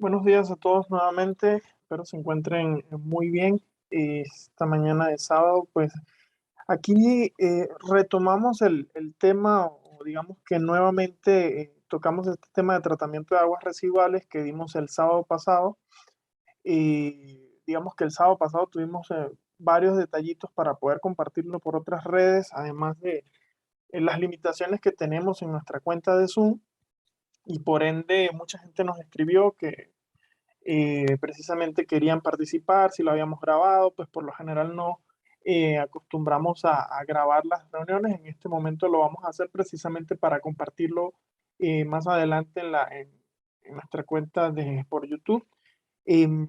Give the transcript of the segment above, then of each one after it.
Buenos días a todos nuevamente. Espero se encuentren muy bien. Esta mañana de sábado, pues aquí retomamos el tema, o digamos que nuevamente tocamos este tema de tratamiento de aguas residuales que dimos el sábado pasado. Digamos que el sábado pasado tuvimos varios detallitos para poder compartirlo por otras redes, además de las limitaciones que tenemos en nuestra cuenta de Zoom. Y por ende, mucha gente nos escribió que precisamente querían participar, si lo habíamos grabado, pues por lo general no acostumbramos a grabar las reuniones. En este momento lo vamos a hacer precisamente para compartirlo más adelante en nuestra cuenta por YouTube. Em,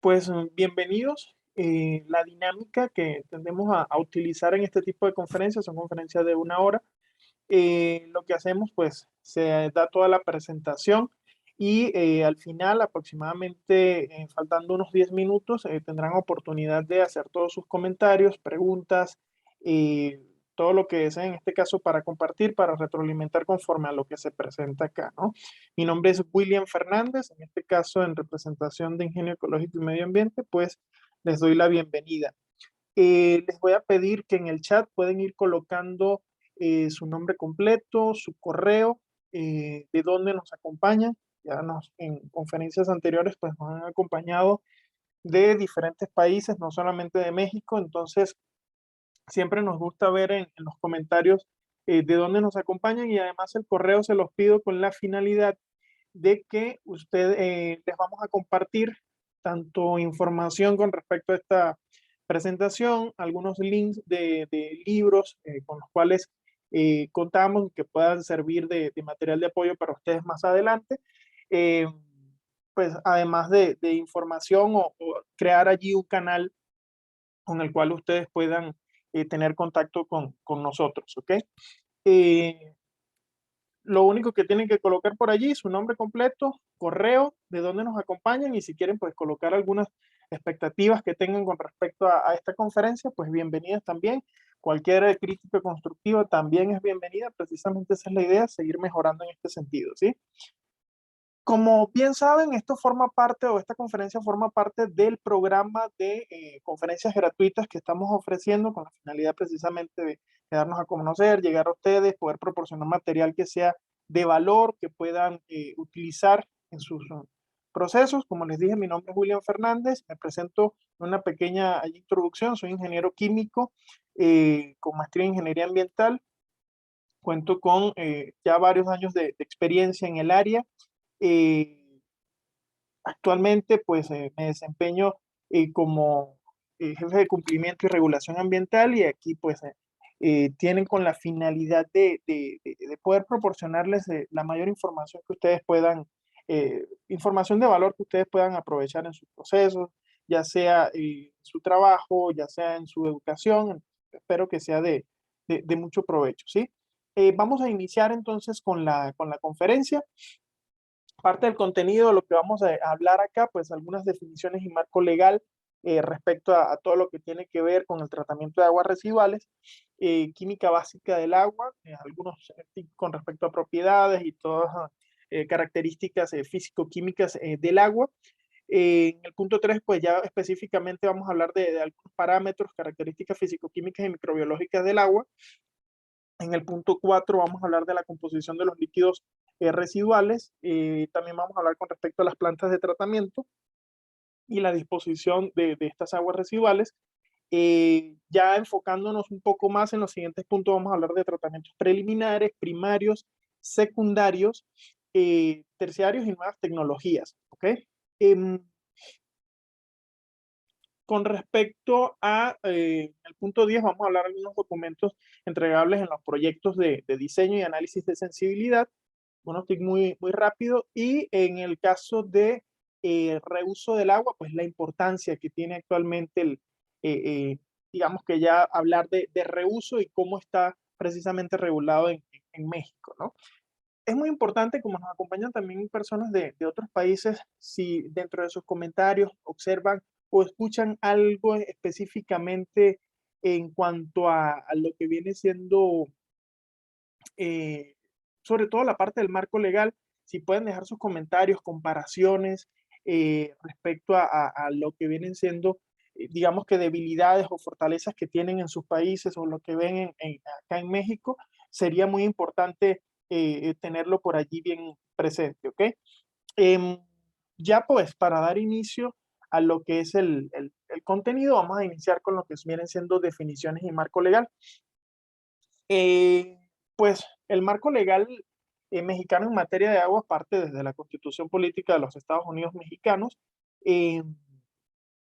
pues bienvenidos. La dinámica que tendemos a utilizar en este tipo de conferencias son conferencias de 1 hora. Lo que hacemos, pues, se da toda la presentación y al final, aproximadamente, faltando unos 10 minutos, tendrán oportunidad de hacer todos sus comentarios, preguntas, todo lo que deseen, en este caso, para compartir, para retroalimentar conforme a lo que se presenta acá, ¿no? Mi nombre es William Fernández, en este caso, en representación de Ingenio Ecológico y Medio Ambiente, pues les doy la bienvenida. Les voy a pedir que en el chat pueden ir colocando su nombre completo, su correo, de dónde nos acompañan. En conferencias anteriores pues nos han acompañado de diferentes países, no solamente de México. Entonces siempre nos gusta ver en los comentarios de dónde nos acompañan, y además el correo se los pido con la finalidad de que les vamos a compartir tanto información con respecto a esta presentación, algunos links de libros con los cuales contamos, que puedan servir de material de apoyo para ustedes más adelante. Eh, pues además de información, o crear allí un canal con el cual ustedes puedan tener contacto con nosotros, ¿ok? Eh, lo único que tienen que colocar por allí, su nombre completo, correo, de dónde nos acompañan, y si quieren pues colocar algunas expectativas que tengan con respecto a esta conferencia, pues bienvenidas también. Cualquier crítica constructiva también es bienvenida. Precisamente esa es la idea, seguir mejorando en este sentido, ¿sí? Como bien saben, esto forma parte, o esta conferencia forma parte del programa de conferencias gratuitas que estamos ofreciendo, con la finalidad precisamente de darnos a conocer, llegar a ustedes, poder proporcionar material que sea de valor, que puedan utilizar en sus procesos. Como les dije, mi nombre es William Fernández, me presento en una pequeña introducción. Soy ingeniero químico con maestría en ingeniería ambiental. Cuento con ya varios años de experiencia en el área. eh, Actualmente, pues me desempeño como jefe de cumplimiento y regulación ambiental, y aquí pues tienen con la finalidad de poder proporcionarles la mayor información que ustedes puedan, información de valor que ustedes puedan aprovechar en sus procesos, ya sea en su trabajo, ya sea en su educación. Espero que sea de mucho provecho, ¿sí? Vamos a iniciar entonces con la conferencia. Parte del contenido de lo que vamos a hablar acá, pues algunas definiciones y marco legal respecto a todo lo que tiene que ver con el tratamiento de aguas residuales, química básica del agua, algunos tips con respecto a propiedades y todas características físico-químicas del agua. En el punto 3, pues ya específicamente vamos a hablar de algunos parámetros, características físico-químicas y microbiológicas del agua. En el punto 4 vamos a hablar de la composición de los líquidos residuales. También vamos a hablar con respecto a las plantas de tratamiento y la disposición de estas aguas residuales. Ya enfocándonos un poco más en los siguientes puntos, vamos a hablar de tratamientos preliminares, primarios, secundarios, terciarios y nuevas tecnologías. ¿Ok? Em, con respecto a el punto 10, vamos a hablar de algunos documentos entregables en los proyectos de diseño y análisis de sensibilidad. Unos tips muy rápido. Y en el caso de reuso del agua, pues la importancia que tiene actualmente digamos que ya hablar de reuso y cómo está precisamente regulado en México, ¿no? Es muy importante, como nos acompañan también personas de otros países, si dentro de sus comentarios observan o escuchan algo específicamente en cuanto a lo que viene siendo, eh, sobre todo la parte del marco legal, si pueden dejar sus comentarios, comparaciones respecto a lo que vienen siendo, digamos que debilidades o fortalezas que tienen en sus países o lo que ven acá en México, sería muy importante tenerlo por allí bien presente, ¿ok? Em, ya pues para dar inicio a lo que es el contenido, vamos a iniciar con lo que vienen siendo definiciones y marco legal. Eh, pues el marco legal mexicano en materia de aguas parte desde la Constitución Política de los Estados Unidos Mexicanos. Eh,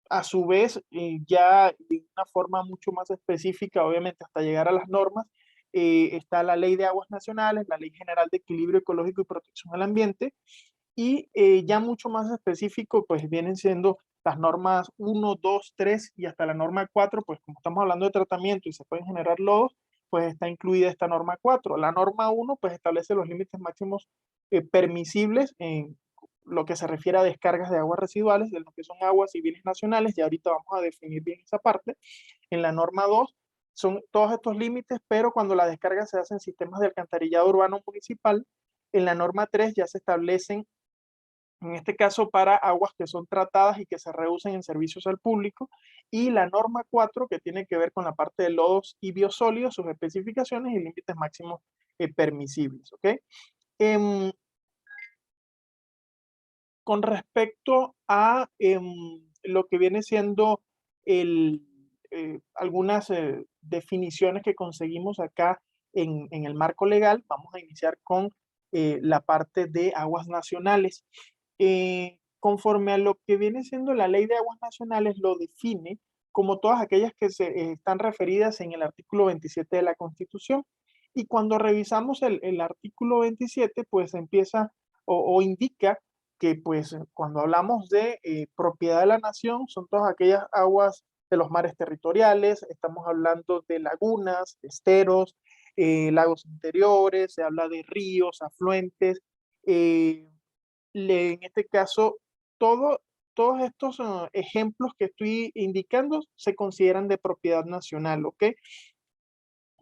a su vez, ya de una forma mucho más específica, obviamente hasta llegar a las normas, está la Ley de Aguas Nacionales, la Ley General de Equilibrio Ecológico y Protección al Ambiente, y ya mucho más específico, pues vienen siendo las normas 1, 2, 3 y hasta la norma 4, pues como estamos hablando de tratamiento y se pueden generar lodos, pues está incluida esta norma 4. La norma 1, pues establece los límites máximos permisibles en lo que se refiere a descargas de aguas residuales, de lo que son aguas y bienes nacionales, y ahorita vamos a definir bien esa parte. En la norma 2 son todos estos límites, pero cuando la descarga se hace en sistemas de alcantarillado urbano municipal, en la norma 3 ya se establecen en este caso para aguas que son tratadas y que se reusen en servicios al público, y la norma 4 que tiene que ver con la parte de lodos y biosólidos, sus especificaciones y límites máximos permisibles, ¿ok? Em, con respecto a lo que viene siendo algunas definiciones que conseguimos acá en el marco legal, vamos a iniciar con la parte de aguas nacionales. Conforme a lo que viene siendo la ley de aguas nacionales, lo define como todas aquellas que están referidas en el artículo 27 de la Constitución. Y cuando revisamos el artículo 27, pues empieza o indica que pues cuando hablamos de propiedad de la nación, son todas aquellas aguas de los mares territoriales, estamos hablando de lagunas, esteros, lagos interiores, se habla de ríos, afluentes, eh, en este caso, todo, todos estos ejemplos que estoy indicando se consideran de propiedad nacional, ¿ok?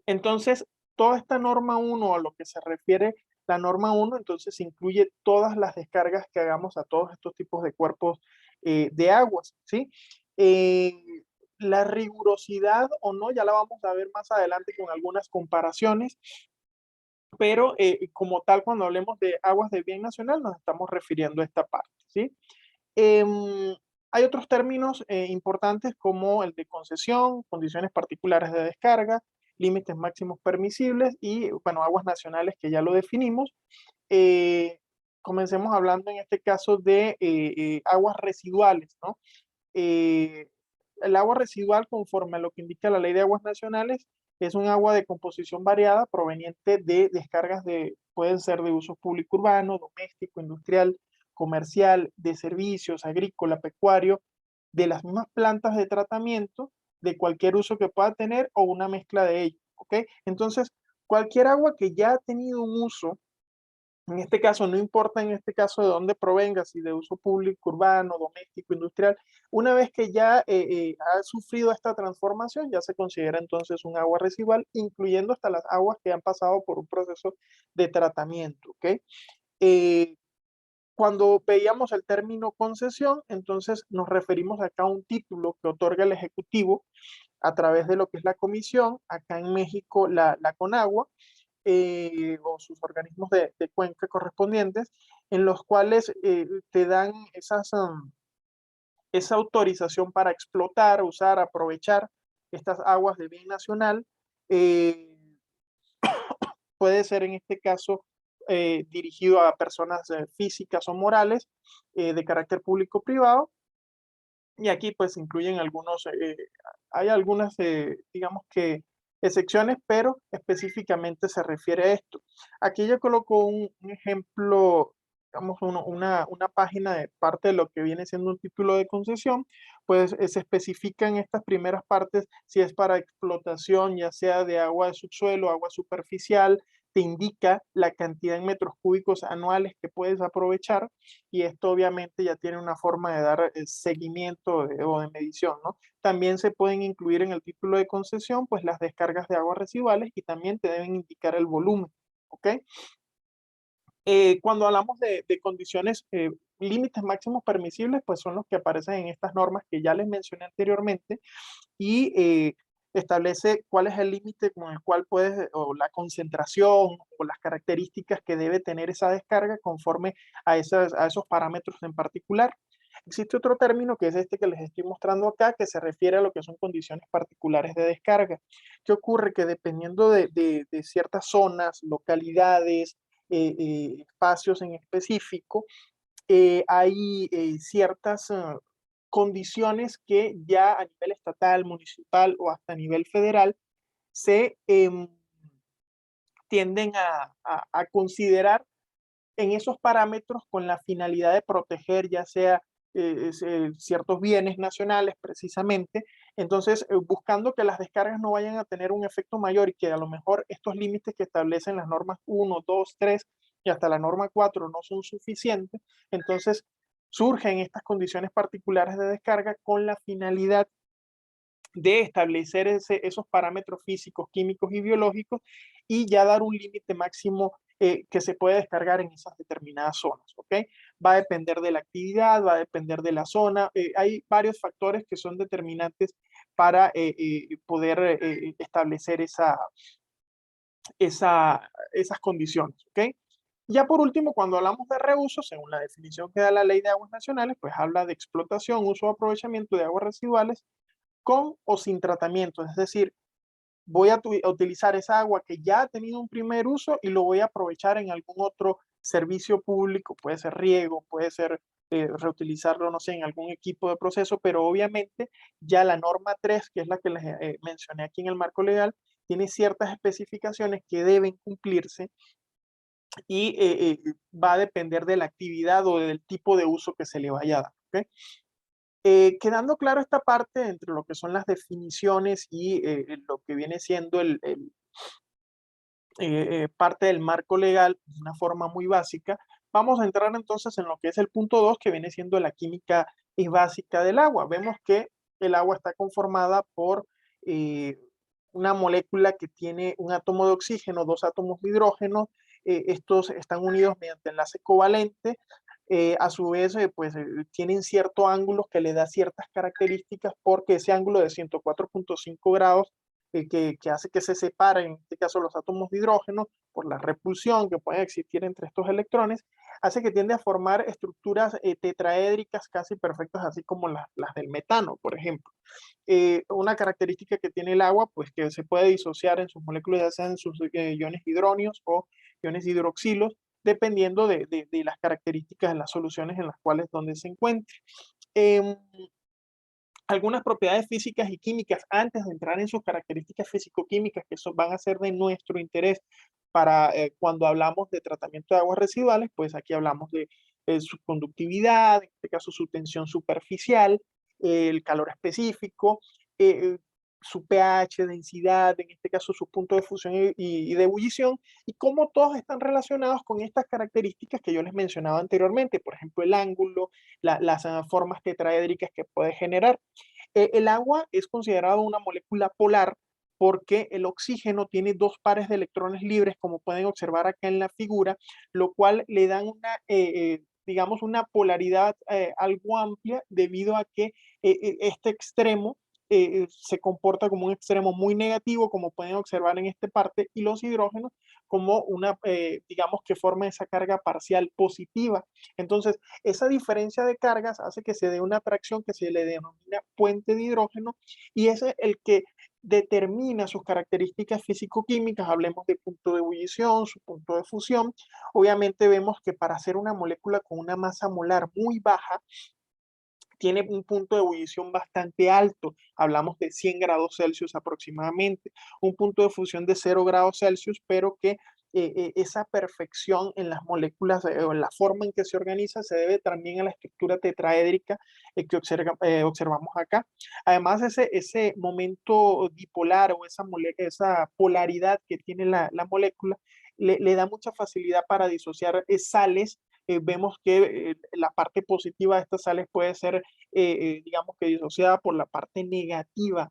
Entonces, toda esta norma 1 a lo que se refiere la norma 1, entonces incluye todas las descargas que hagamos a todos estos tipos de cuerpos de aguas, ¿sí? Eh, la rigurosidad o no, ya la vamos a ver más adelante con algunas comparaciones, pero como tal, cuando hablemos de aguas de bien nacional, nos estamos refiriendo a esta parte, ¿sí? Hay otros términos importantes como el de concesión, condiciones particulares de descarga, límites máximos permisibles y, bueno, aguas nacionales que ya lo definimos. Eh, Comencemos hablando en este caso de aguas residuales, ¿no? Eh, el agua residual, conforme a lo que indica la Ley de Aguas Nacionales, es un agua de composición variada proveniente de descargas pueden ser de uso público urbano, doméstico, industrial, comercial, de servicios, agrícola, pecuario, de las mismas plantas de tratamiento, de cualquier uso que pueda tener o una mezcla de ellos, ¿ok? Entonces, cualquier agua que ya ha tenido un uso, en este caso, no importa en este caso de dónde provenga, si de uso público, urbano, doméstico, industrial, una vez que ya ha sufrido esta transformación, ya se considera entonces un agua residual, incluyendo hasta las aguas que han pasado por un proceso de tratamiento, ¿ok? Eh, Cuando veíamos el término concesión, entonces nos referimos acá a un título que otorga el Ejecutivo a través de lo que es la comisión, acá en México la CONAGUA, o sus organismos de cuenca correspondientes, en los cuales te dan esa autorización para explotar, usar, aprovechar estas aguas de bien nacional. Eh, Puede ser en este caso dirigido a personas físicas o morales de carácter público-privado. Y aquí pues incluyen hay algunas, digamos que excepciones, pero específicamente se refiere a esto. Aquí yo coloco un ejemplo, digamos, una página de parte de lo que viene siendo un título de concesión, pues se especifica en estas primeras partes si es para explotación, ya sea de agua de subsuelo, agua superficial, te indica la cantidad en metros cúbicos anuales que puedes aprovechar, y esto obviamente ya tiene una forma de dar seguimiento o de medición, ¿no? También se pueden incluir en el título de concesión, pues las descargas de aguas residuales y también te deben indicar el volumen, ¿ok? Cuando hablamos de condiciones, límites máximos permisibles, pues son los que aparecen en estas normas que ya les mencioné anteriormente y establece cuál es el límite con el cual puedes, o la concentración o las características que debe tener esa descarga conforme a esos parámetros en particular. Existe otro término que es este que les estoy mostrando acá, que se refiere a lo que son condiciones particulares de descarga. ¿Qué ocurre? Que dependiendo de ciertas zonas, localidades, espacios en específico, hay ciertas condiciones que ya a nivel estatal, municipal o hasta a nivel federal se tienden a considerar en esos parámetros con la finalidad de proteger ya sea ciertos bienes nacionales precisamente, entonces buscando que las descargas no vayan a tener un efecto mayor y que a lo mejor estos límites que establecen las normas 1, 2, 3 y hasta la norma 4 no son suficientes, entonces surgen estas condiciones particulares de descarga con la finalidad de establecer esos parámetros físicos, químicos y biológicos y ya dar un límite máximo que se puede descargar en esas determinadas zonas, ¿ok? Va a depender de la actividad, va a depender de la zona, hay varios factores que son determinantes para poder establecer esas condiciones, ¿ok? Ya por último, cuando hablamos de reuso, según la definición que da la Ley de Aguas Nacionales, pues habla de explotación, uso o aprovechamiento de aguas residuales con o sin tratamiento, es decir, voy a utilizar esa agua que ya ha tenido un primer uso y lo voy a aprovechar en algún otro servicio público, puede ser riego, puede ser reutilizarlo, no sé, en algún equipo de proceso, pero obviamente ya la norma 3, que es la que les mencioné aquí en el marco legal, tiene ciertas especificaciones que deben cumplirse y va a depender de la actividad o del tipo de uso que se le vaya a dar. ¿Okay? Quedando claro esta parte entre lo que son las definiciones y lo que viene siendo parte del marco legal de una forma muy básica, vamos a entrar entonces en lo que es el punto 2, que viene siendo la química básica del agua. Vemos que el agua está conformada por una molécula que tiene un átomo de oxígeno, dos átomos de hidrógeno, estos están unidos mediante enlace covalente, a su vez pues tienen cierto ángulo que le da ciertas características porque ese ángulo de 104.5 grados que hace que se separen, en este caso los átomos de hidrógeno, por la repulsión que puede existir entre estos electrones, hace que tiende a formar estructuras tetraédricas casi perfectas, así como las del metano, por ejemplo. Una característica que tiene el agua, pues que se puede disociar en sus moléculas, ya sean sus iones hidronios o iones hidroxilos, dependiendo de las características de las soluciones en las cuales donde se encuentre. Algunas propiedades físicas y químicas antes de entrar en sus características físico-químicas que van a ser de nuestro interés para cuando hablamos de tratamiento de aguas residuales, pues aquí hablamos de su conductividad, en este caso su tensión superficial, el calor específico, su pH, densidad, en este caso su punto de fusión y de ebullición, y cómo todos están relacionados con estas características que yo les mencionaba anteriormente, por ejemplo, el ángulo, las formas tetraédricas que puede generar. El agua es considerado una molécula polar porque el oxígeno tiene dos pares de electrones libres, como pueden observar acá en la figura, lo cual le dan una, digamos, una polaridad algo amplia debido a que este extremo se comporta como un extremo muy negativo, como pueden observar en esta parte, y los hidrógenos como una, digamos, que forma esa carga parcial positiva. Entonces, esa diferencia de cargas hace que se dé una atracción que se le denomina puente de hidrógeno y ese es el que determina sus características físico-químicas, hablemos de punto de ebullición, su punto de fusión. Obviamente vemos que para hacer una molécula con una masa molar muy baja, tiene un punto de ebullición bastante alto, hablamos de 100 grados Celsius aproximadamente, un punto de fusión de 0 grados Celsius, pero que esa perfección en las moléculas o en la forma en que se organiza se debe también a la estructura tetraédrica que observamos acá. Además, ese momento dipolar o esa polaridad que tiene la molécula le da mucha facilidad para disociar sales. Vemos que la parte positiva de estas sales puede ser, digamos que disociada por la parte negativa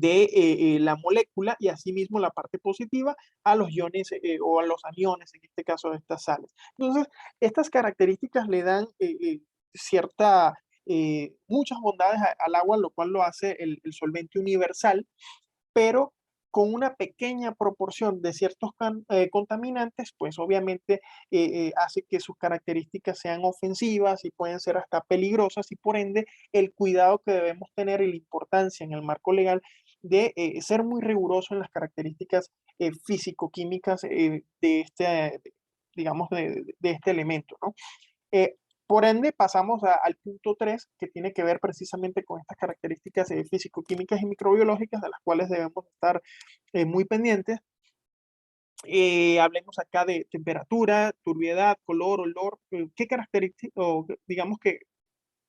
la molécula y asimismo la parte positiva a los iones o a los aniones, en este caso de estas sales. Entonces, estas características le dan cierta, muchas bondades al agua, lo cual lo hace el solvente universal, pero con una pequeña proporción de ciertos contaminantes, pues obviamente hace que sus características sean ofensivas y pueden ser hasta peligrosas y por ende el cuidado que debemos tener y la importancia en el marco legal de ser muy riguroso en las características físico-químicas de este, digamos, de este elemento, ¿no? Eh, por ende, pasamos al punto 3, que tiene que ver precisamente con estas características físico-químicas y microbiológicas, de las cuales debemos estar muy pendientes. Hablemos acá de temperatura, turbiedad, color, olor, qué características, o digamos que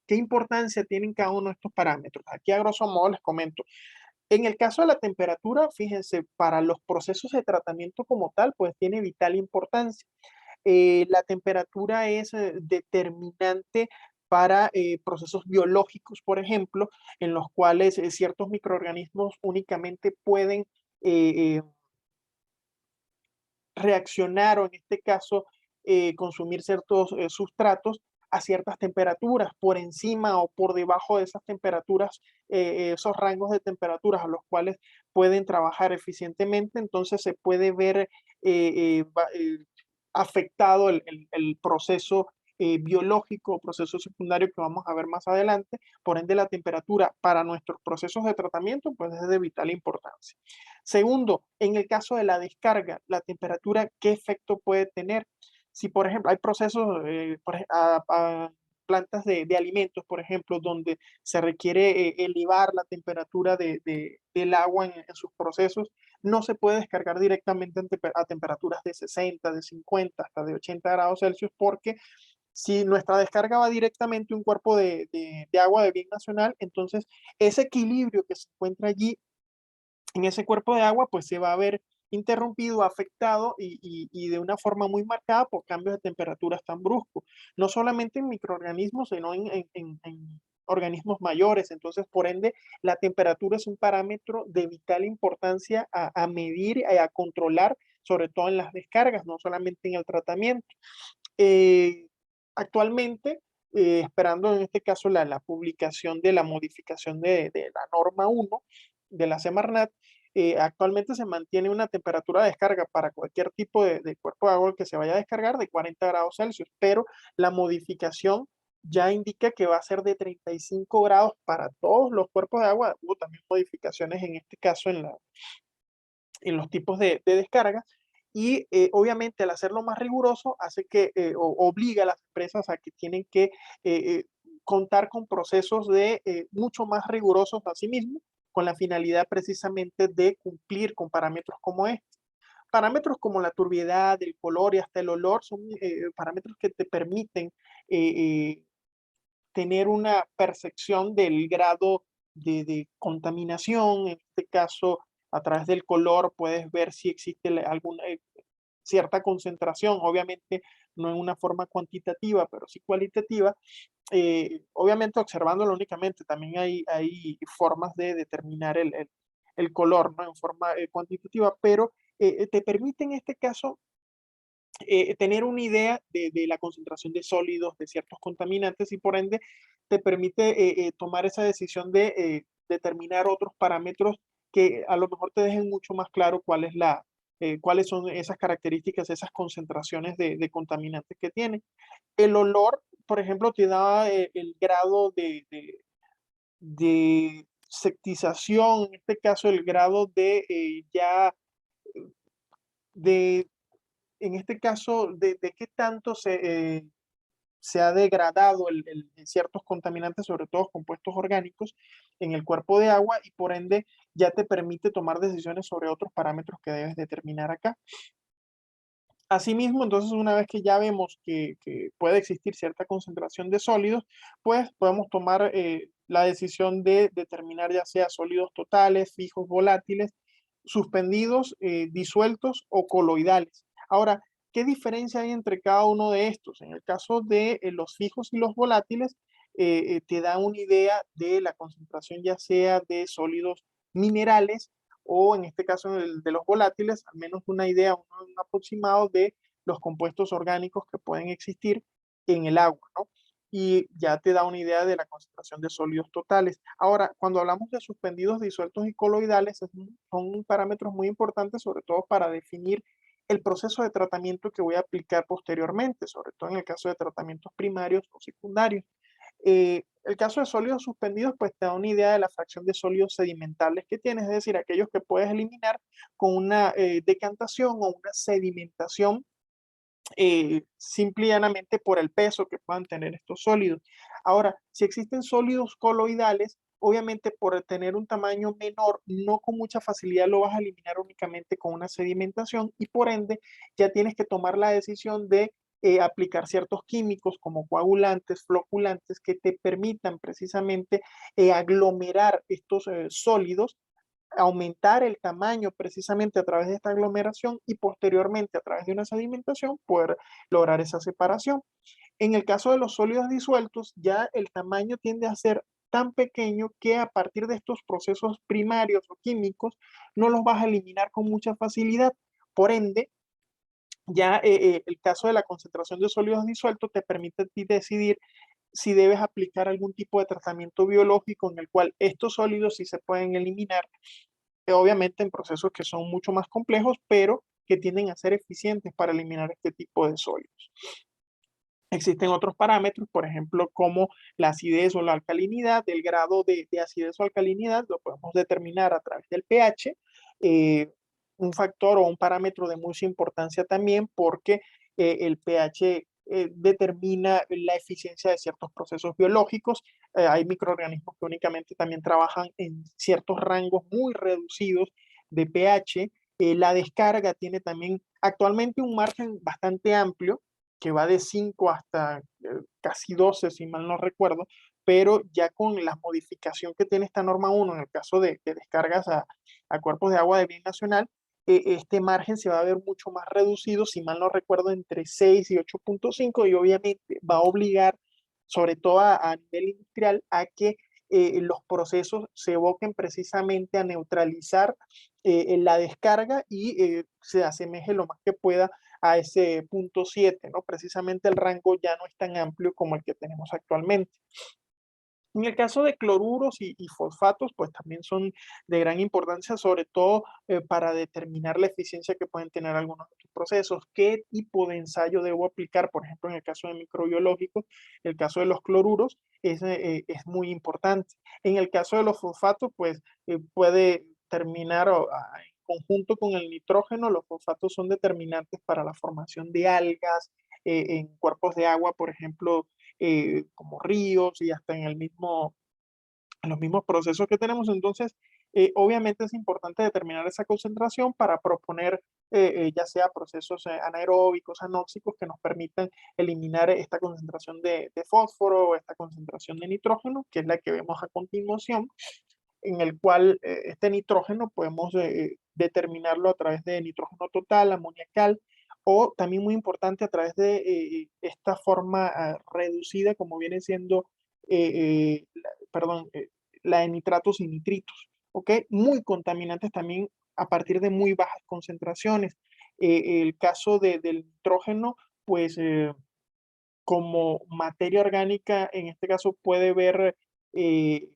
qué importancia tienen cada uno de estos parámetros. Aquí a grosso modo les comento. En el caso de la temperatura, fíjense, para los procesos de tratamiento como tal, pues tiene vital importancia. La temperatura es determinante para procesos biológicos, por ejemplo, en los cuales ciertos microorganismos únicamente pueden eh, reaccionar o en este caso consumir ciertos sustratos a ciertas temperaturas, por encima o por debajo de esas temperaturas, esos rangos de temperaturas a los cuales pueden trabajar eficientemente, entonces se puede ver afectado el proceso biológico, proceso secundario que vamos a ver más adelante. Por ende, la temperatura para nuestros procesos de tratamiento pues es de vital importancia. Segundo, en el caso de la descarga, la temperatura, ¿qué efecto puede tener? Si, por ejemplo, hay procesos, plantas de alimentos, por ejemplo, donde se requiere elevar la temperatura del agua en sus procesos, no se puede descargar directamente a temperaturas de 60, de 50, hasta de 80 grados Celsius, porque si nuestra descarga va directamente a un cuerpo de agua de bien nacional, entonces ese equilibrio que se encuentra allí en ese cuerpo de agua, pues se va a ver interrumpido, afectado y de una forma muy marcada por cambios de temperaturas tan bruscos, no solamente en microorganismos, sino en organismos mayores. Entonces, por ende, la temperatura es un parámetro de vital importancia a medir y a controlar, sobre todo en las descargas, no solamente en el tratamiento. Eh, Actualmente, esperando en este caso la publicación de la modificación de la norma 1 de la Semarnat, actualmente se mantiene una temperatura de descarga para cualquier tipo de cuerpo de agua que se vaya a descargar de 40 grados Celsius, pero la modificación ya indica que va a ser de 35 grados para todos los cuerpos de agua. Hubo también modificaciones en este caso en los tipos de descarga. Y obviamente al hacerlo más riguroso hace que obliga a las empresas a que tienen que contar con procesos de mucho más rigurosos a sí mismos, con la finalidad precisamente de cumplir con parámetros como este. Parámetros como la turbiedad, el color y hasta el olor son parámetros que te permiten eh, tener una percepción del grado de contaminación. En este caso, a través del color puedes ver si existe alguna cierta concentración, obviamente no en una forma cuantitativa, pero sí cualitativa. Obviamente observándolo únicamente, también hay formas de determinar el color, ¿no? En forma cuantitativa, pero te permite en este caso tener una idea de la concentración de sólidos, de ciertos contaminantes y por ende te permite tomar esa decisión de determinar otros parámetros que a lo mejor te dejen mucho más claro cuáles son esas características, esas concentraciones de contaminantes que tiene. El olor, por ejemplo, te da el grado de sectización, en este caso el grado ya de en este caso, de qué tanto se ha degradado ciertos contaminantes, sobre todo compuestos orgánicos, en el cuerpo de agua y por ende ya te permite tomar decisiones sobre otros parámetros que debes determinar acá. Asimismo, entonces, una vez que ya vemos que puede existir cierta concentración de sólidos, pues podemos tomar la decisión de determinar ya sea sólidos totales, fijos, volátiles, suspendidos, disueltos o coloidales. Ahora, ¿qué diferencia hay entre cada uno de estos? En el caso de los fijos y los volátiles, te da una idea de la concentración ya sea de sólidos minerales o en este caso de los volátiles, al menos una idea, un aproximado de los compuestos orgánicos que pueden existir en el agua, ¿no? Y ya te da una idea de la concentración de sólidos totales. Ahora, cuando hablamos de suspendidos, disueltos y coloidales, son parámetros muy importantes, sobre todo para definir el proceso de tratamiento que voy a aplicar posteriormente, sobre todo en el caso de tratamientos primarios o secundarios. El caso de sólidos suspendidos, pues te da una idea de la fracción de sólidos sedimentables que tienes, es decir, aquellos que puedes eliminar con una decantación o una sedimentación simple y llanamente por el peso que puedan tener estos sólidos. Ahora, si existen sólidos coloidales, obviamente por tener un tamaño menor, no con mucha facilidad lo vas a eliminar únicamente con una sedimentación y por ende ya tienes que tomar la decisión de aplicar ciertos químicos como coagulantes, floculantes que te permitan precisamente aglomerar estos sólidos, aumentar el tamaño precisamente a través de esta aglomeración y posteriormente a través de una sedimentación poder lograr esa separación. En el caso de los sólidos disueltos, ya el tamaño tiende a ser tan pequeño que a partir de estos procesos primarios o químicos no los vas a eliminar con mucha facilidad. Por ende, ya el caso de la concentración de sólidos disueltos te permite a ti decidir si debes aplicar algún tipo de tratamiento biológico en el cual estos sólidos sí se pueden eliminar, obviamente en procesos que son mucho más complejos, pero que tienden a ser eficientes para eliminar este tipo de sólidos. Existen otros parámetros, por ejemplo, como la acidez o la alcalinidad. El grado de acidez o alcalinidad lo podemos determinar a través del pH, eh, un factor o un parámetro de mucha importancia también porque el pH determina la eficiencia de ciertos procesos biológicos. Hay microorganismos que únicamente también trabajan en ciertos rangos muy reducidos de pH. La descarga tiene también actualmente un margen bastante amplio que va de 5 hasta casi 12, si mal no recuerdo, pero ya con la modificación que tiene esta norma 1 en el caso de descargas a cuerpos de agua de bien nacional, este margen se va a ver mucho más reducido, si mal no recuerdo, entre 6 y 8.5 y obviamente va a obligar, sobre todo a nivel industrial, a que los procesos se evoquen precisamente a neutralizar la descarga y se asemeje lo más que pueda a ese punto 7, ¿no? Precisamente el rango ya no es tan amplio como el que tenemos actualmente. En el caso de cloruros y fosfatos, pues también son de gran importancia, sobre todo para determinar la eficiencia que pueden tener algunos de estos procesos. ¿Qué tipo de ensayo debo aplicar? Por ejemplo, en el caso de microbiológicos, el caso de los cloruros es muy importante. En el caso de los fosfatos, pues puede terminar en conjunto con el nitrógeno. Los fosfatos son determinantes para la formación de algas en cuerpos de agua, por ejemplo, como ríos y hasta en los mismos procesos que tenemos. Entonces, obviamente es importante determinar esa concentración para proponer ya sea procesos anaeróbicos, anóxicos que nos permitan eliminar esta concentración de fósforo o esta concentración de nitrógeno, que es la que vemos a continuación, en el cual este nitrógeno podemos determinarlo a través de nitrógeno total, amoniacal, o también muy importante a través de esta forma reducida como viene siendo, perdón, la de nitratos y nitritos, ¿ok? Muy contaminantes también a partir de muy bajas concentraciones. El caso del nitrógeno, pues como materia orgánica, en este caso puede ver eh,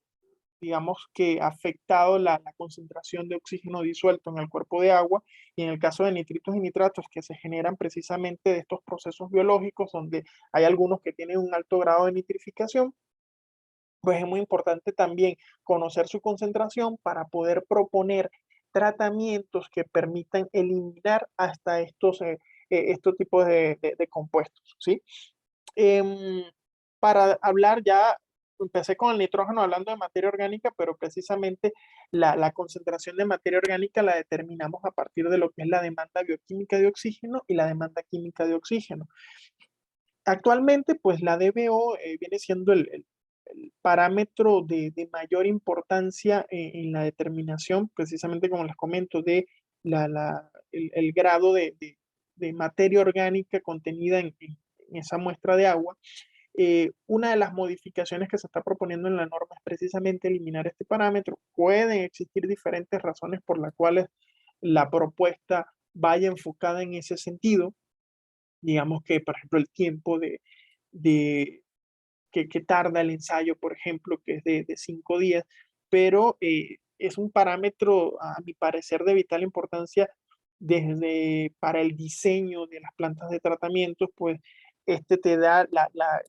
digamos que ha afectado la concentración de oxígeno disuelto en el cuerpo de agua y en el caso de nitritos y nitratos que se generan precisamente de estos procesos biológicos donde hay algunos que tienen un alto grado de nitrificación, pues es muy importante también conocer su concentración para poder proponer tratamientos que permitan eliminar hasta estos tipos de compuestos, ¿sí? Em, para hablar ya, empecé con el nitrógeno hablando de materia orgánica, pero precisamente la concentración de materia orgánica la determinamos a partir de lo que es la demanda bioquímica de oxígeno y la demanda química de oxígeno. Actualmente, pues la DBO viene siendo el parámetro de mayor importancia en la determinación, precisamente como les comento, de el grado de materia orgánica contenida en esa muestra de agua. Una de las modificaciones que se está proponiendo en la norma es precisamente eliminar este parámetro. Pueden existir diferentes razones por las cuales la propuesta vaya enfocada en ese sentido. Digamos que, por ejemplo, el tiempo de que tarda el ensayo, por ejemplo, que es de 5 días, pero es un parámetro, a mi parecer, de vital importancia desde para el diseño de las plantas de tratamiento, pues este te da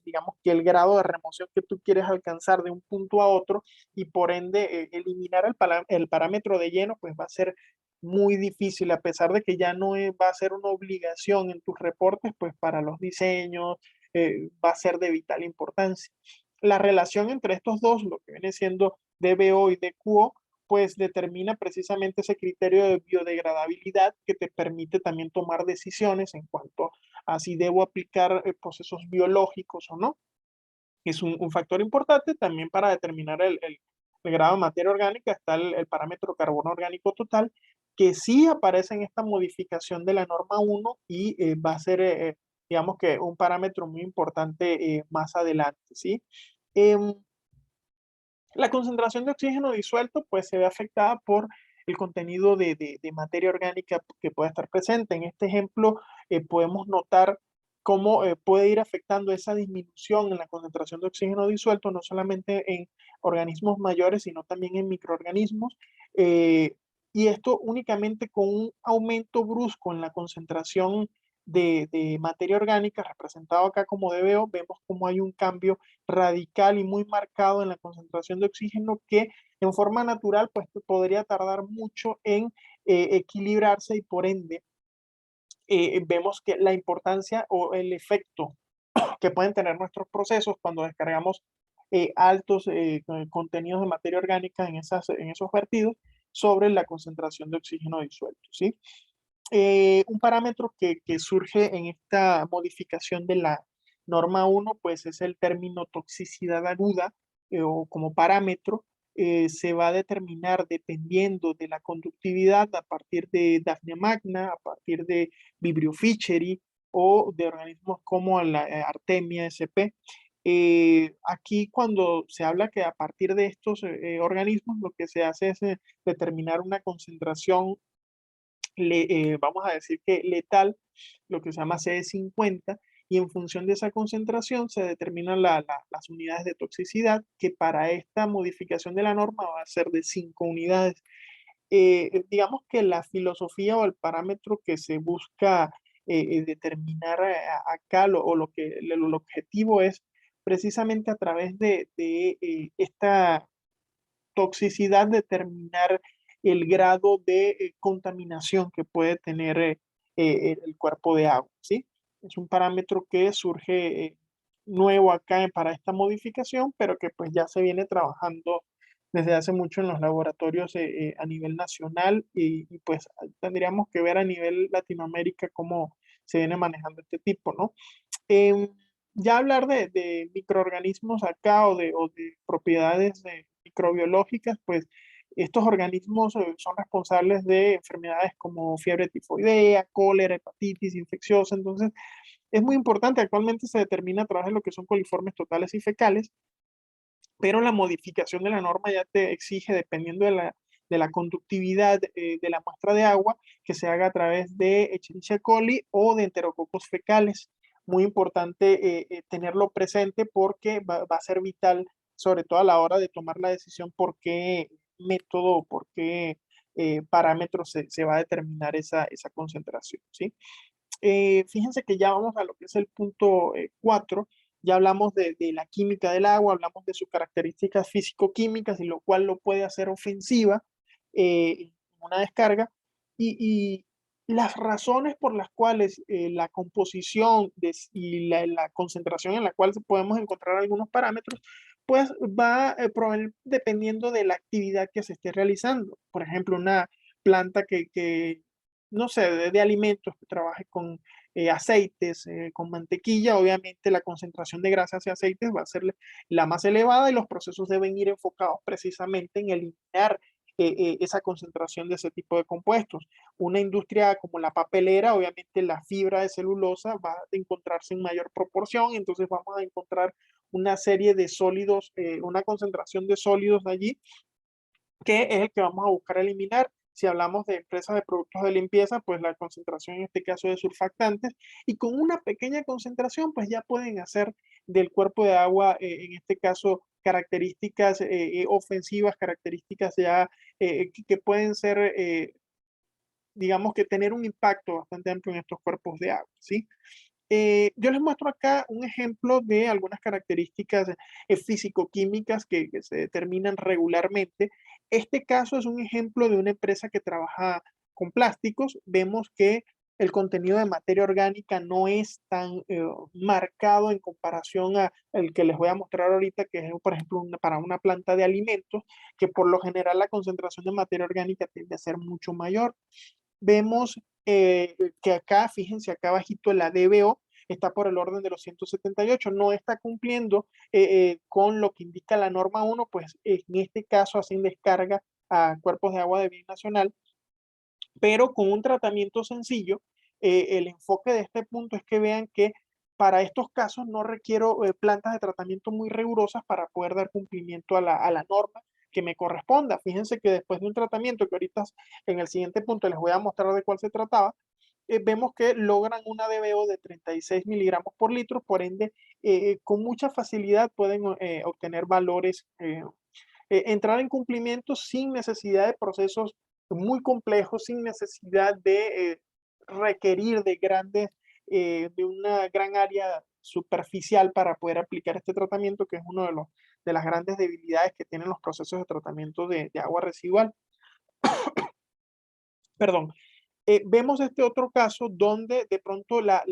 digamos que el grado de remoción que tú quieres alcanzar de un punto a otro y por ende eliminar el parámetro de lleno, pues va a ser muy difícil, a pesar de que ya no va a ser una obligación en tus reportes, pues para los diseños, va a ser de vital importancia. La relación entre estos dos, lo que viene siendo DBO y DQO, pues determina precisamente ese criterio de biodegradabilidad que te permite también tomar decisiones en cuanto a si debo aplicar procesos biológicos o no. Es un factor importante también para determinar el grado de materia orgánica. Está el parámetro carbono orgánico total, que sí aparece en esta modificación de la norma 1 y va a ser, digamos que, un parámetro muy importante más adelante, ¿sí? Em, la concentración de oxígeno disuelto pues se ve afectada por el contenido de materia orgánica que puede estar presente. En este ejemplo podemos notar cómo puede ir afectando esa disminución en la concentración de oxígeno disuelto, no solamente en organismos mayores, sino también en microorganismos. eh, y esto únicamente con un aumento brusco en la concentración de materia orgánica, representado acá como DBO, vemos cómo hay un cambio radical y muy marcado en la concentración de oxígeno que en forma natural pues podría tardar mucho en equilibrarse y por ende vemos que la importancia o el efecto que pueden tener nuestros procesos cuando descargamos altos contenidos de materia orgánica en esos vertidos sobre la concentración de oxígeno disuelto, ¿sí? Un parámetro que surge en esta modificación de la norma 1, pues es el término toxicidad aguda o como parámetro. Se va a determinar dependiendo de la conductividad a partir de Daphne magna, a partir de Vibrio fischeri o de organismos como la Artemia sp. Aquí cuando se habla que a partir de estos organismos lo que se hace es determinar una concentración vamos a decir que letal, lo que se llama CD50, y en función de esa concentración se determinan las unidades de toxicidad, que para esta modificación de la norma va a ser de 5 unidades. Digamos que la filosofía o el parámetro que se busca determinar acá, o lo que el objetivo es precisamente a través de esta toxicidad determinar el grado de contaminación que puede tener el cuerpo de agua, ¿sí? Es un parámetro que surge nuevo acá para esta modificación, pero que pues ya se viene trabajando desde hace mucho en los laboratorios a nivel nacional y pues tendríamos que ver a nivel Latinoamérica cómo se viene manejando este tipo, ¿no? Em, ya hablar de microorganismos acá o de propiedades microbiológicas, pues estos organismos son responsables de enfermedades como fiebre tifoidea, cólera, hepatitis infecciosa. Entonces, es muy importante. Actualmente se determina a través de lo que son coliformes totales y fecales, pero la modificación de la norma ya te exige, dependiendo de la conductividad de la muestra de agua, que se haga a través de Escherichia coli o de enterococos fecales. Muy importante tenerlo presente porque va a ser vital, sobre todo a la hora de tomar la decisión por qué método, por qué parámetro se va a determinar esa concentración, ¿sí? Fíjense que ya vamos a lo que es el punto 4. Ya hablamos de la química del agua, hablamos de sus características físico-químicas y lo cual lo puede hacer ofensiva en una descarga. Y las razones por las cuales la composición y la concentración en la cual podemos encontrar algunos parámetros, pues va dependiendo de la actividad que se esté realizando. Por ejemplo, una planta que no sé, de alimentos, que trabaje con aceites, con mantequilla, obviamente la concentración de grasas y aceites va a ser la más elevada y los procesos deben ir enfocados precisamente en eliminar esa concentración de ese tipo de compuestos. Una industria como la papelera, obviamente la fibra de celulosa va a encontrarse en mayor proporción, entonces vamos a encontrar una serie de sólidos, una concentración de sólidos allí, que es el que vamos a buscar eliminar. Si hablamos de empresas de productos de limpieza, pues la concentración en este caso de surfactantes, y con una pequeña concentración, pues ya pueden hacer del cuerpo de agua, en este caso, características ofensivas, características ya que pueden ser, digamos que tener un impacto bastante amplio en estos cuerpos de agua, ¿sí? Yo les muestro acá un ejemplo de algunas características físico-químicas que se determinan regularmente. Este caso es un ejemplo de una empresa que trabaja con plásticos. Vemos que el contenido de materia orgánica no es tan marcado en comparación a el que les voy a mostrar ahorita, que es, por ejemplo, para una planta de alimentos, que por lo general la concentración de materia orgánica tiende a ser mucho mayor. Vemos que acá, fíjense, acá bajito la DBO está por el orden de los 178, no está cumpliendo con lo que indica la norma 1, pues en este caso hacen descarga a cuerpos de agua de bien nacional, pero con un tratamiento sencillo. El enfoque de este punto es que vean que para estos casos no requiero plantas de tratamiento muy rigurosas para poder dar cumplimiento a la norma que me corresponda. Fíjense que después de un tratamiento, que ahorita en el siguiente punto les voy a mostrar de cuál se trataba, vemos que logran una DBO de 36 miligramos por litro, por ende, con mucha facilidad pueden obtener valores, entrar en cumplimiento sin necesidad de procesos muy complejos, sin necesidad de requerir de grandes, de una gran área superficial para poder aplicar este tratamiento, que es uno de las grandes debilidades que tienen los procesos de tratamiento de agua residual. Perdón. Vemos este otro caso donde de pronto la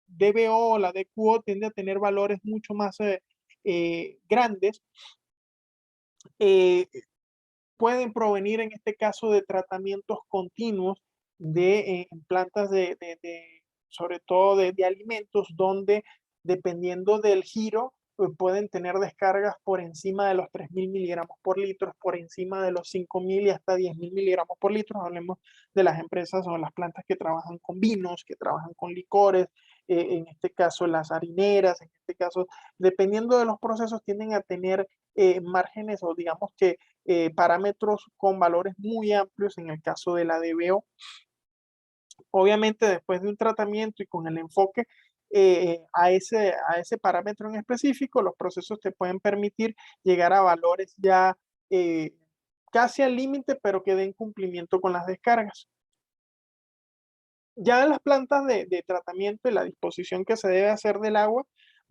DBO o la DQO tiende a tener valores mucho más grandes. Eh, Pueden provenir en este caso de tratamientos continuos de plantas sobre todo de alimentos, donde dependiendo del giro, pueden tener descargas por encima de los 3.000 miligramos por litro, por encima de los 5.000 y hasta 10.000 miligramos por litro. Hablemos de las empresas o las plantas que trabajan con vinos, que trabajan con licores, en este caso las harineras, en este caso, dependiendo de los procesos, tienden a tener márgenes o digamos que parámetros con valores muy amplios en el caso de la DBO. Obviamente, después de un tratamiento y con el enfoque a ese parámetro en específico, los procesos te pueden permitir llegar a valores ya eh, casi al límite, pero que den cumplimiento con las descargas. Ya en las plantas de tratamiento y la disposición que se debe hacer del agua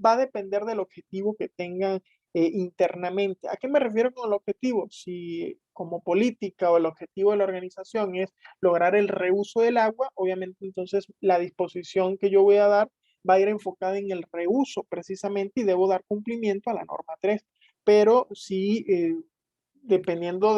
va a depender del objetivo que tengan internamente. ¿A qué me refiero con el objetivo? Si como política o el objetivo de la organización es lograr el reuso del agua, obviamente entonces la disposición que yo voy a dar va a ir enfocada en el reuso precisamente y debo dar cumplimiento a la norma 3. Pero si dependiendo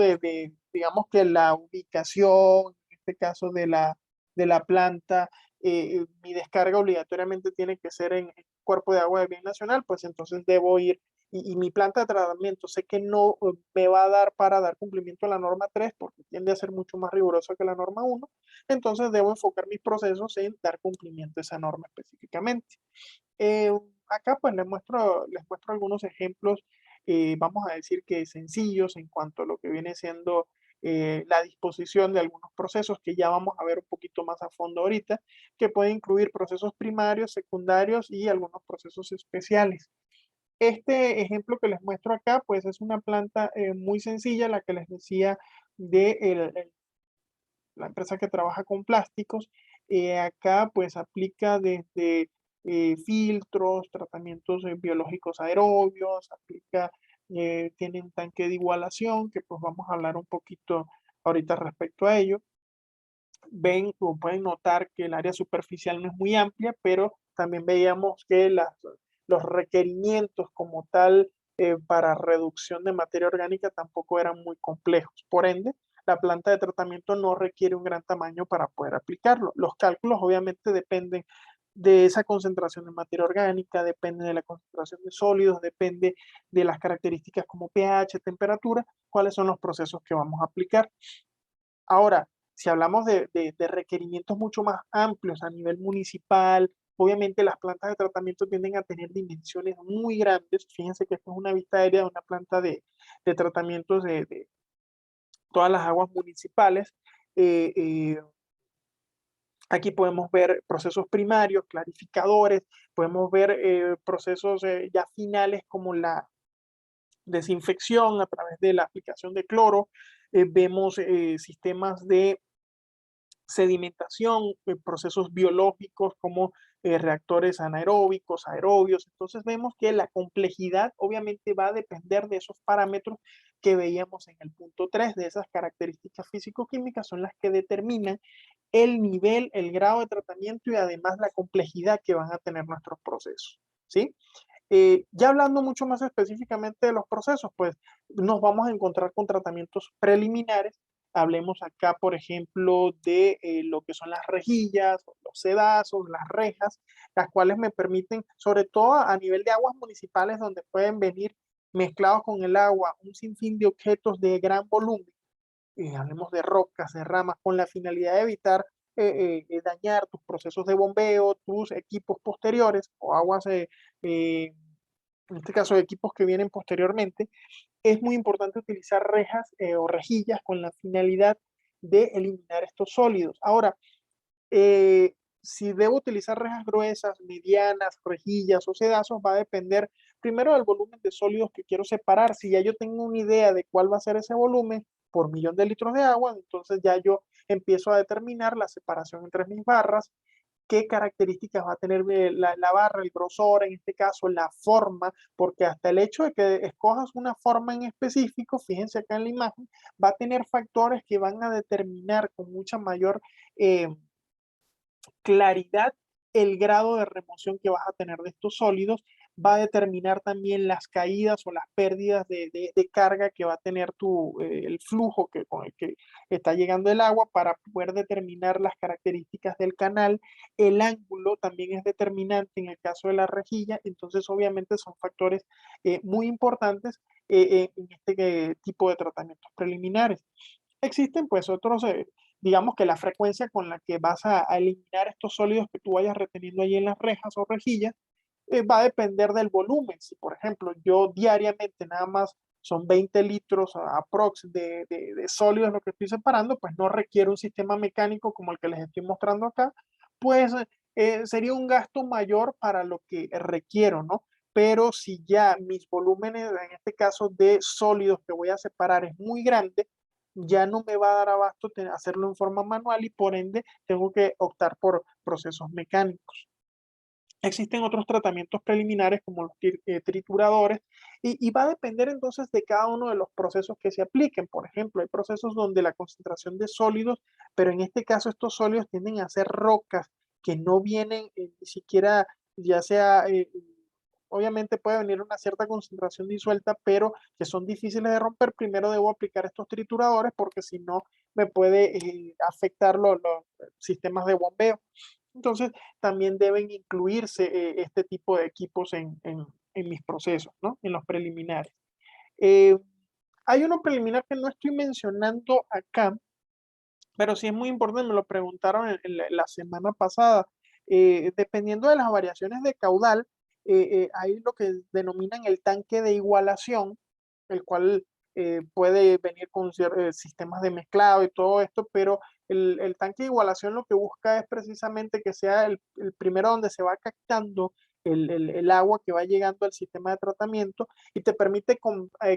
digamos que la ubicación, en este caso de la planta, mi descarga obligatoriamente tiene que ser en cuerpo de agua de bien nacional, pues entonces debo ir y mi planta de tratamiento sé que no me va a dar para dar cumplimiento a la norma 3 porque tiende a ser mucho más rigurosa que la norma 1, entonces debo enfocar mis procesos en dar cumplimiento a esa norma específicamente. Eh, Acá pues les muestro algunos ejemplos, vamos a decir que sencillos en cuanto a lo que viene siendo la disposición de algunos procesos que ya vamos a ver un poquito más a fondo ahorita, que pueden incluir procesos primarios, secundarios y algunos procesos especiales. Este ejemplo que les muestro acá pues es una planta muy sencilla, la que les decía de la empresa que trabaja con plásticos. Acá pues aplica desde filtros, tratamientos biológicos aerobios, aplica, tiene un tanque de igualación, que pues vamos a hablar un poquito ahorita respecto a ello. Ven o pueden notar que el área superficial no es muy amplia, pero también veíamos que los requerimientos como tal para reducción de materia orgánica tampoco eran muy complejos. Por ende, la planta de tratamiento no requiere un gran tamaño para poder aplicarlo. Los cálculos obviamente dependen de esa concentración de materia orgánica, depende de la concentración de sólidos, depende de las características como pH, temperatura, cuáles son los procesos que vamos a aplicar. Ahora, si hablamos de requerimientos mucho más amplios a nivel municipal, obviamente las plantas de tratamiento tienden a tener dimensiones muy grandes. Fíjense que esto es una vista aérea de una planta de tratamientos de todas las aguas municipales. Eh, eh, Aquí podemos ver procesos primarios, clarificadores, podemos ver procesos ya finales como la desinfección a través de la aplicación de cloro. Vemos sistemas de sedimentación, procesos biológicos como reactores anaeróbicos, aerobios. Entonces vemos que la complejidad obviamente va a depender de esos parámetros que veíamos en el punto 3, de esas características físico-químicas son las que determinan el nivel, el grado de tratamiento y además la complejidad que van a tener nuestros procesos. ¿Sí? Ya hablando mucho más específicamente de los procesos, pues nos vamos a encontrar con tratamientos preliminares. Hablemos acá, por ejemplo, de lo que son las rejillas, los sedazos, las rejas, las cuales me permiten, sobre todo a nivel de aguas municipales, donde pueden venir mezclados con el agua un sinfín de objetos de gran volumen. Hablemos de rocas, de ramas, con la finalidad de evitar dañar tus procesos de bombeo, tus equipos posteriores o aguas eh, en este caso de equipos que vienen posteriormente, es muy importante utilizar rejas o rejillas con la finalidad de eliminar estos sólidos. Ahora, si debo utilizar rejas gruesas, medianas, rejillas o sedazos, va a depender primero del volumen de sólidos que quiero separar. Si ya yo tengo una idea de cuál va a ser ese volumen por millón de litros de agua, entonces ya yo empiezo a determinar la separación entre mis barras, qué características va a tener la barra, el grosor, en este caso la forma, porque hasta el hecho de que escojas una forma en específico, fíjense acá en la imagen, va a tener factores que van a determinar con mucha mayor claridad el grado de remoción que vas a tener de estos sólidos, va a determinar también las caídas o las pérdidas de carga que va a tener el flujo con el que está llegando el agua para poder determinar las características del canal. El ángulo también es determinante en el caso de la rejilla, entonces obviamente son factores muy importantes en este tipo de tratamientos preliminares. Existen pues otros, digamos que la frecuencia con la que vas a eliminar estos sólidos que tú vayas reteniendo ahí en las rejas o rejillas, va a depender del volumen. Si por ejemplo yo diariamente nada más son 20 litros aprox de sólidos lo que estoy separando, pues no requiere un sistema mecánico como el que les estoy mostrando acá, pues sería un gasto mayor para lo que requiero, ¿no? Pero si ya mis volúmenes, en este caso de sólidos que voy a separar es muy grande, ya no me va a dar abasto hacerlo en forma manual y por ende tengo que optar por procesos mecánicos. Existen otros tratamientos preliminares como los trituradores y va a depender entonces de cada uno de los procesos que se apliquen. Por ejemplo, hay procesos donde la concentración de sólidos, pero en este caso estos sólidos tienden a ser rocas que no vienen ni siquiera, ya sea, obviamente puede venir una cierta concentración disuelta, pero que son difíciles de romper. Primero debo aplicar estos trituradores porque si no me puede afectar los sistemas de bombeo. Entonces, también deben incluirse este tipo de equipos en mis procesos, ¿no? En los preliminares. Eh, Hay uno preliminar que no estoy mencionando acá, pero sí es muy importante, me lo preguntaron la semana pasada. Dependiendo de las variaciones de caudal, hay lo que denominan el tanque de igualación, el cual puede venir con sistemas de mezclado y todo esto, pero el tanque de igualación lo que busca es precisamente que sea el primero donde se va captando el agua que va llegando al sistema de tratamiento y te permite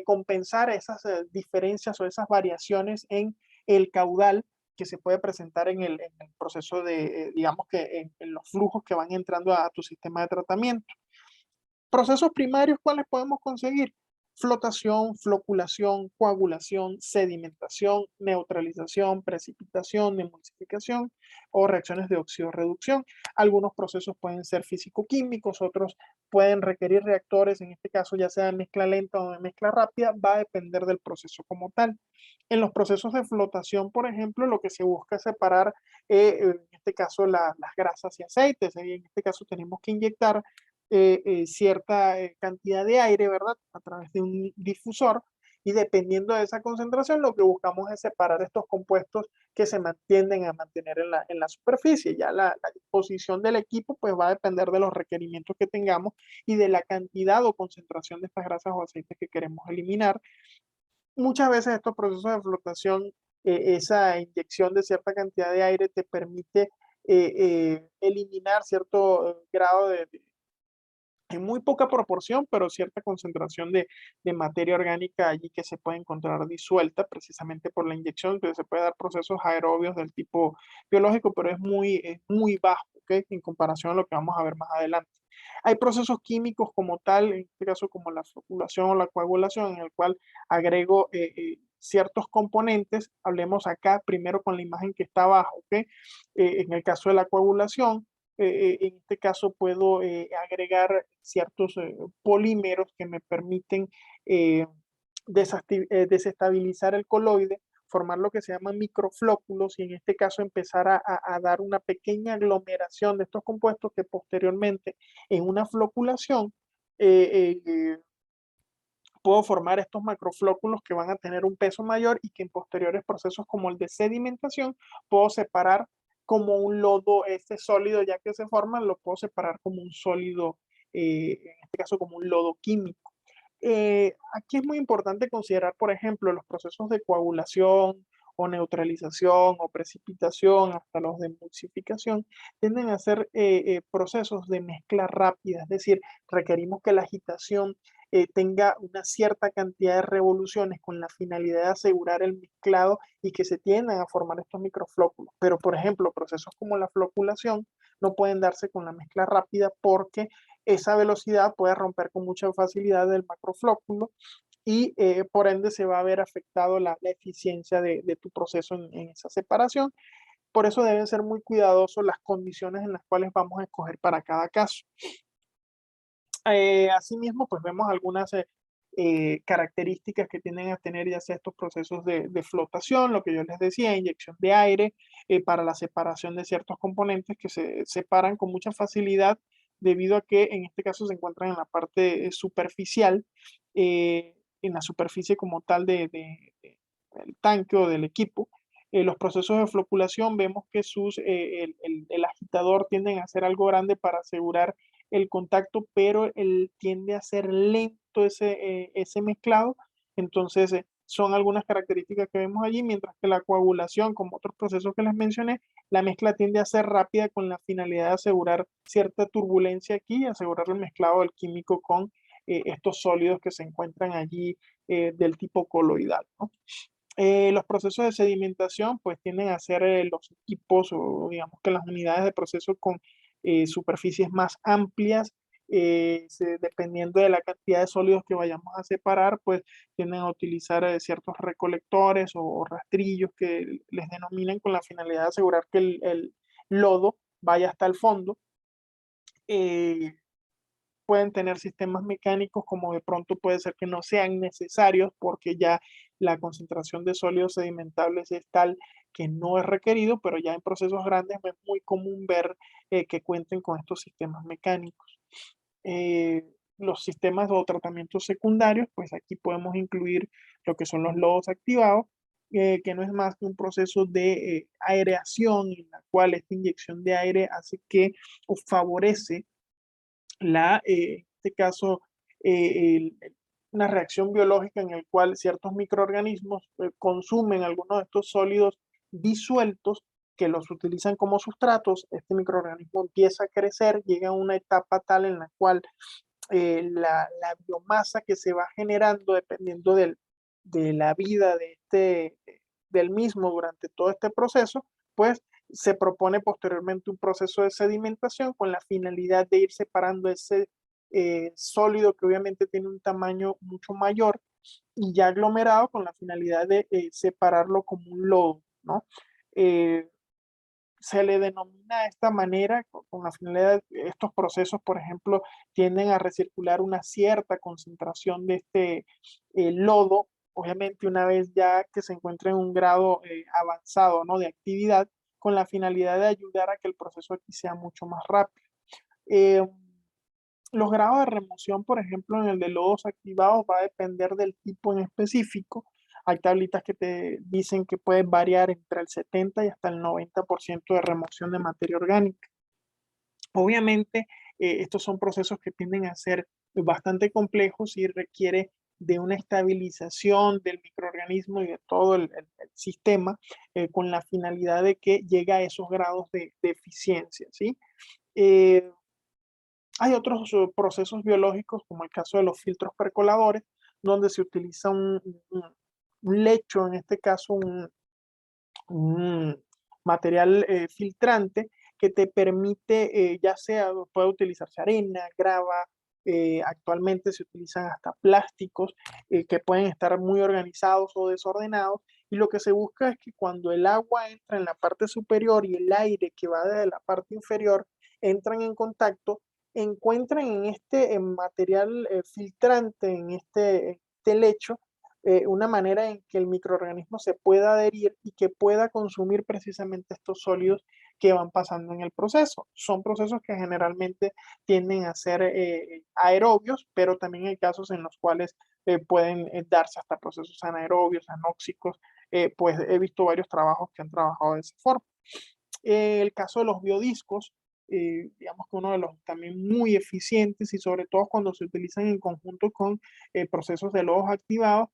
compensar esas diferencias o esas variaciones en el caudal que se puede presentar en el proceso de, digamos que en los flujos que van entrando a tu sistema de tratamiento. Procesos primarios, ¿cuáles podemos conseguir? Flotación, floculación, coagulación, sedimentación, neutralización, precipitación, emulsificación o reacciones de oxidorreducción. Algunos procesos pueden ser físico-químicos, otros pueden requerir reactores, en este caso ya sea de mezcla lenta o de mezcla rápida, va a depender del proceso como tal. En los procesos de flotación, por ejemplo, lo que se busca es separar, en este este caso las grasas y aceites. Y en este caso tenemos que inyectar cierta cantidad de aire, ¿verdad? A través de un difusor, y dependiendo de esa concentración, lo que buscamos es separar estos compuestos que se tienden a mantener en la superficie. Ya la disposición del equipo pues va a depender de los requerimientos que tengamos y de la cantidad o concentración de estas grasas o aceites que queremos eliminar. Muchas veces estos procesos de flotación, esa inyección de cierta cantidad de aire te permite eliminar cierto grado en muy poca proporción, pero cierta concentración de materia orgánica allí que se puede encontrar disuelta precisamente por la inyección, que se puede dar procesos aerobios del tipo biológico, pero es muy bajo, ¿ok? En comparación a lo que vamos a ver más adelante. Hay procesos químicos como tal, en este caso como la floculación o la coagulación, en el cual agrego ciertos componentes. Hablemos acá primero con la imagen que está abajo, ¿ok? En el caso de la coagulación, en este caso puedo agregar ciertos polímeros que me permiten eh, desestabilizar el coloide, formar lo que se llaman microflóculos, y en este caso empezar a dar una pequeña aglomeración de estos compuestos que posteriormente en una floculación puedo formar estos macroflóculos que van a tener un peso mayor y que en posteriores procesos como el de sedimentación puedo separar como un lodo. Este sólido ya que se forma lo puedo separar como un sólido, en este caso como un lodo químico. Aquí es muy importante considerar, por ejemplo, los procesos de coagulación o neutralización o precipitación, hasta los de emulsificación, tienden a ser procesos de mezcla rápida, es decir, requerimos que la agitación tenga una cierta cantidad de revoluciones con la finalidad de asegurar el mezclado y que se tiendan a formar estos microflóculos. Pero, por ejemplo, procesos como la floculación no pueden darse con la mezcla rápida porque esa velocidad puede romper con mucha facilidad el macroflóculo y por ende se va a ver afectado la eficiencia de tu proceso en esa separación. Por eso deben ser muy cuidadosos las condiciones en las cuales vamos a escoger para cada caso. Asimismo, pues vemos algunas características que tienden a tener ya sea estos procesos de flotación, lo que yo les decía, inyección de aire para la separación de ciertos componentes que se separan con mucha facilidad debido a que en este caso se encuentran en la parte superficial, en la superficie como tal del tanque o del equipo. Los procesos de floculación vemos que el agitador tienden a ser algo grande para asegurar el contacto, pero él tiende a ser lento ese mezclado. Entonces, son algunas características que vemos allí, mientras que la coagulación, como otros procesos que les mencioné, la mezcla tiende a ser rápida con la finalidad de asegurar cierta turbulencia aquí y asegurar el mezclado del químico con estos sólidos que se encuentran allí del tipo coloidal, ¿no? Los procesos de sedimentación pues tienden a ser los equipos o digamos que las unidades de proceso con superficies más amplias, dependiendo de la cantidad de sólidos que vayamos a separar, pues tienden a utilizar ciertos recolectores o rastrillos que les denominan con la finalidad de asegurar que el lodo vaya hasta el fondo. Eh, Pueden tener sistemas mecánicos como de pronto puede ser que no sean necesarios porque ya la concentración de sólidos sedimentables es tal que no es requerido, pero ya en procesos grandes es muy común ver que cuenten con estos sistemas mecánicos. Los sistemas o tratamientos secundarios, pues aquí podemos incluir lo que son los lodos activados, que no es más que un proceso de aireación en la cual esta inyección de aire hace que o favorece en este caso, una reacción biológica en el cual ciertos microorganismos consumen algunos de estos sólidos disueltos que los utilizan como sustratos. Este microorganismo empieza a crecer, llega a una etapa tal en la cual la biomasa que se va generando dependiendo de la vida del mismo durante todo este proceso, pues se propone posteriormente un proceso de sedimentación con la finalidad de ir separando ese sólido que obviamente tiene un tamaño mucho mayor y ya aglomerado con la finalidad de separarlo como un lodo, ¿no? Eh, Se le denomina de esta manera, con la finalidad de estos procesos, por ejemplo, tienden a recircular una cierta concentración de este lodo, obviamente una vez ya que se encuentra en un grado avanzado, ¿no?, de actividad, con la finalidad de ayudar a que el proceso aquí sea mucho más rápido. Eh, los grados de remoción, por ejemplo, en el de lodos activados va a depender del tipo en específico. Hay tablitas que te dicen que puede variar entre el 70 y hasta el 90% de remoción de materia orgánica. Obviamente, estos son procesos que tienden a ser bastante complejos y requiere de una estabilización del microorganismo y de todo el sistema con la finalidad de que llegue a esos grados de eficiencia, ¿sí? Eh, hay otros procesos biológicos, como el caso de los filtros percoladores, donde se utiliza un lecho, en este caso un material filtrante que te permite, ya sea, puede utilizarse arena, grava, actualmente se utilizan hasta plásticos que pueden estar muy organizados o desordenados, y lo que se busca es que cuando el agua entra en la parte superior y el aire que va desde la parte inferior entran en contacto, encuentran en este material filtrante, en este lecho, una manera en que el microorganismo se pueda adherir y que pueda consumir precisamente estos sólidos que van pasando en el proceso. Son procesos que generalmente tienden a ser aerobios, pero también hay casos en los cuales pueden darse hasta procesos anaerobios, anóxicos, pues he visto varios trabajos que han trabajado de esa forma. El caso de los biodiscos, digamos que uno de los también muy eficientes y sobre todo cuando se utilizan en conjunto con procesos de lodos activados,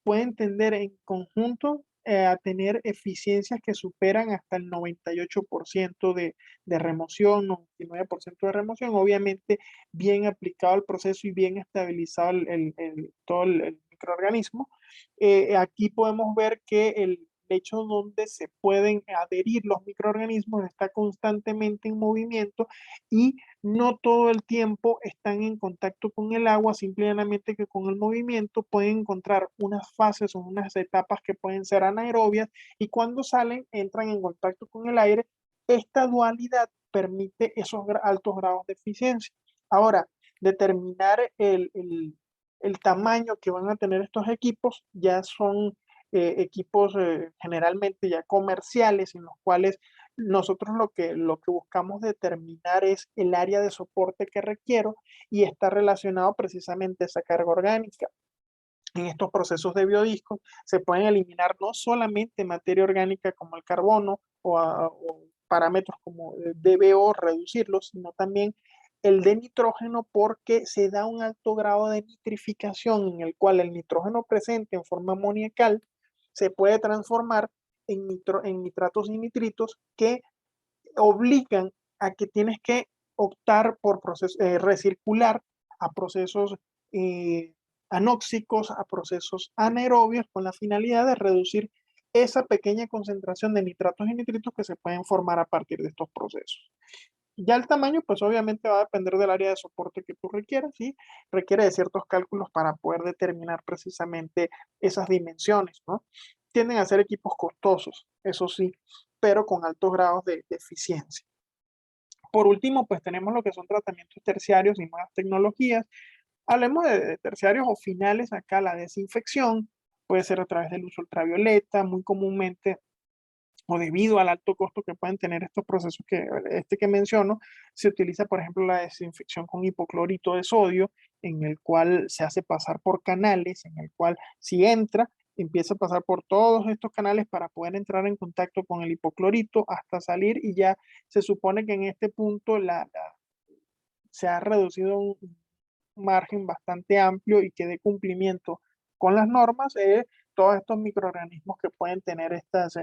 pueden tender en conjunto a tener eficiencias que superan hasta el 98% de remoción, 99% de remoción, obviamente bien aplicado al proceso y bien estabilizado todo el microorganismo. Aquí podemos ver que el lecho donde se pueden adherir los microorganismos está constantemente en movimiento y no todo el tiempo están en contacto con el agua, simplemente que con el movimiento pueden encontrar unas fases o unas etapas que pueden ser anaerobias y cuando salen entran en contacto con el aire. Esta dualidad permite esos altos grados de eficiencia. Ahora, determinar el tamaño que van a tener estos equipos ya son equipos generalmente ya comerciales en los cuales nosotros lo que buscamos determinar es el área de soporte que requiero y está relacionado precisamente a esa carga orgánica. En estos procesos de biodiscos se pueden eliminar no solamente materia orgánica como el carbono o parámetros como DBO, reducirlos, sino también el de nitrógeno porque se da un alto grado de nitrificación en el cual el nitrógeno presente en forma amoniacal se puede transformar en nitratos y nitritos que obligan a que tienes que optar por procesos, recircular a procesos eh, anóxicos, a procesos anaerobios, con la finalidad de reducir esa pequeña concentración de nitratos y nitritos que se pueden formar a partir de estos procesos. Ya el tamaño, pues obviamente va a depender del área de soporte que tú requieras y requiere de ciertos cálculos para poder determinar precisamente esas dimensiones, ¿no? Tienden a ser equipos costosos, eso sí, pero con altos grados de eficiencia. Por último, pues tenemos lo que son tratamientos terciarios y nuevas tecnologías. Hablemos de terciarios o finales, acá la desinfección puede ser a través del uso ultravioleta, muy comúnmente o debido al alto costo que pueden tener estos procesos que menciono, se utiliza, por ejemplo, la desinfección con hipoclorito de sodio, en el cual se hace pasar por canales, en el cual si entra, empieza a pasar por todos estos canales para poder entrar en contacto con el hipoclorito hasta salir y ya se supone que en este punto se ha reducido un margen bastante amplio y que dé cumplimiento con las normas de todos estos microorganismos que pueden tener estas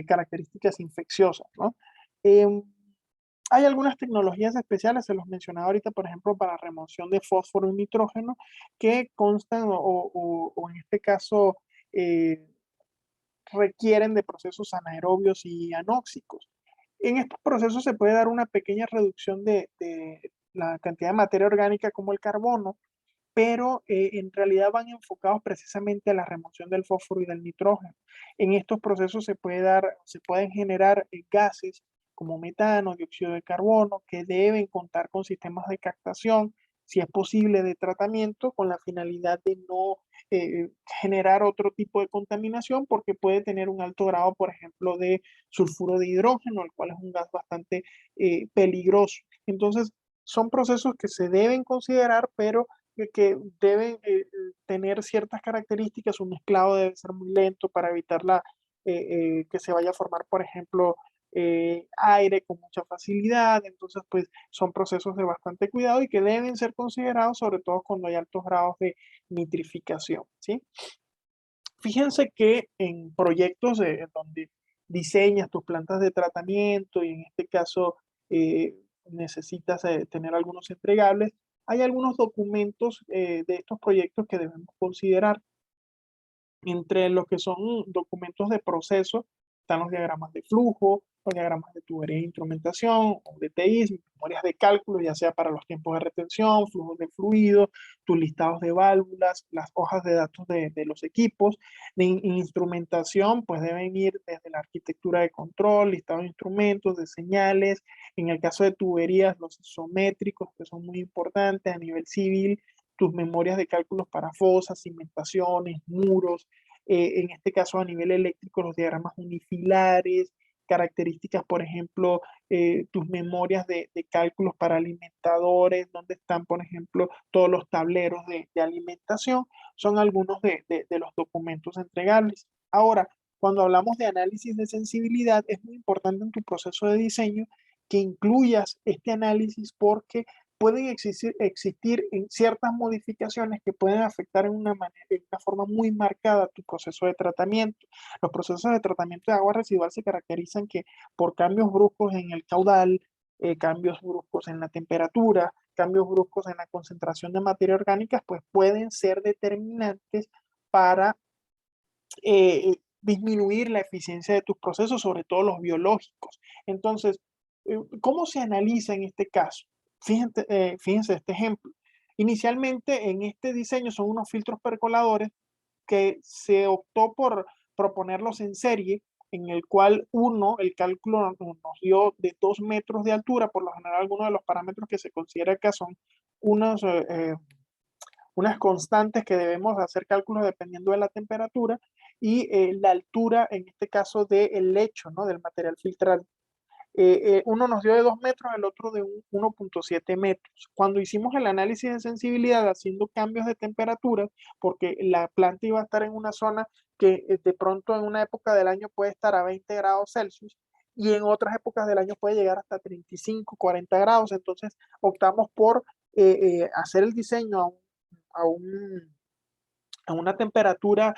características infecciosas, ¿no? Em, hay algunas tecnologías especiales, se los mencionaba ahorita, por ejemplo, para remoción de fósforo y nitrógeno, que constan o en este caso eh, requieren de procesos anaerobios y anóxicos. En estos procesos se puede dar una pequeña reducción de la cantidad de materia orgánica como el carbono, pero en realidad van enfocados precisamente a la remoción del fósforo y del nitrógeno. En estos procesos se pueden generar gases como metano, dióxido de carbono, que deben contar con sistemas de captación, si es posible, de tratamiento, con la finalidad de no generar otro tipo de contaminación porque puede tener un alto grado, por ejemplo, de sulfuro de hidrógeno, el cual es un gas bastante peligroso. Entonces, son procesos que se deben considerar, pero que deben tener ciertas características. Su mezclado debe ser muy lento para evitar que se vaya a formar, por ejemplo, aire con mucha facilidad. Entonces, pues son procesos de bastante cuidado y que deben ser considerados, sobre todo cuando hay altos grados de nitrificación, ¿sí? Fíjense que en proyectos donde diseñas tus plantas de tratamiento y en este caso necesitas tener algunos entregables, hay algunos documentos de estos proyectos que debemos considerar. Entre los que son documentos de proceso, están los diagramas de flujo, los diagramas de tubería de instrumentación, o de TIs, memorias de cálculo, ya sea para los tiempos de retención, flujos de fluido, tus listados de válvulas, las hojas de datos de los equipos. De instrumentación, pues deben ir desde la arquitectura de control, listado de instrumentos, de señales. En el caso de tuberías, los isométricos, que son muy importantes a nivel civil, tus memorias de cálculos para fosas, cimentaciones, muros, en este caso a nivel eléctrico, los diagramas unifilares, características, por ejemplo, tus memorias de cálculos para alimentadores, donde están, por ejemplo, todos los tableros de alimentación, son algunos de los documentos entregables. Ahora, cuando hablamos de análisis de sensibilidad, es muy importante en tu proceso de diseño que incluyas este análisis porque pueden existir en ciertas modificaciones que pueden afectar en una forma muy marcada tu proceso de tratamiento. Los procesos de tratamiento de agua residual se caracterizan que por cambios bruscos en el caudal, cambios bruscos en la temperatura, cambios bruscos en la concentración de materia orgánica, pues pueden ser determinantes para disminuir la eficiencia de tus procesos, sobre todo los biológicos. Entonces, ¿cómo se analiza en este caso? Fíjense este ejemplo. Inicialmente en este diseño son unos filtros percoladores que se optó por proponerlos en serie, en el cual el cálculo nos dio de 2 metros de altura. Por lo general, algunos de los parámetros que se considera acá son unos, unas constantes que debemos hacer cálculos dependiendo de la temperatura y la altura, en este caso, del lecho, ¿no? Del material filtrado. Uno nos dio de 2 metros, el otro de 1,7 metros. Cuando hicimos el análisis de sensibilidad haciendo cambios de temperatura, porque la planta iba a estar en una zona que de pronto en una época del año puede estar a 20 grados Celsius y en otras épocas del año puede llegar hasta 35, 40 grados. Entonces optamos por hacer el diseño a, un, a una temperatura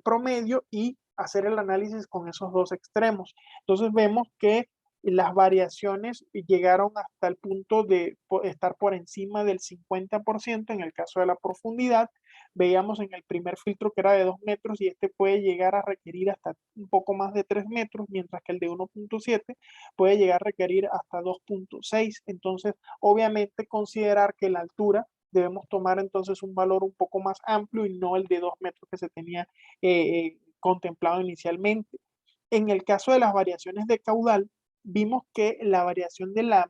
promedio y hacer el análisis con esos dos extremos. Entonces vemos que las variaciones llegaron hasta el punto de estar por encima del 50% en el caso de la profundidad. Veíamos en el primer filtro que era de 2 metros y este puede llegar a requerir hasta un poco más de 3 metros, mientras que el de 1,7 puede llegar a requerir hasta 2,6. Entonces, obviamente considerar que la altura debemos tomar entonces un valor un poco más amplio y no el de 2 metros que se tenía contemplado inicialmente. En el caso de las variaciones de caudal, vimos que la variación de la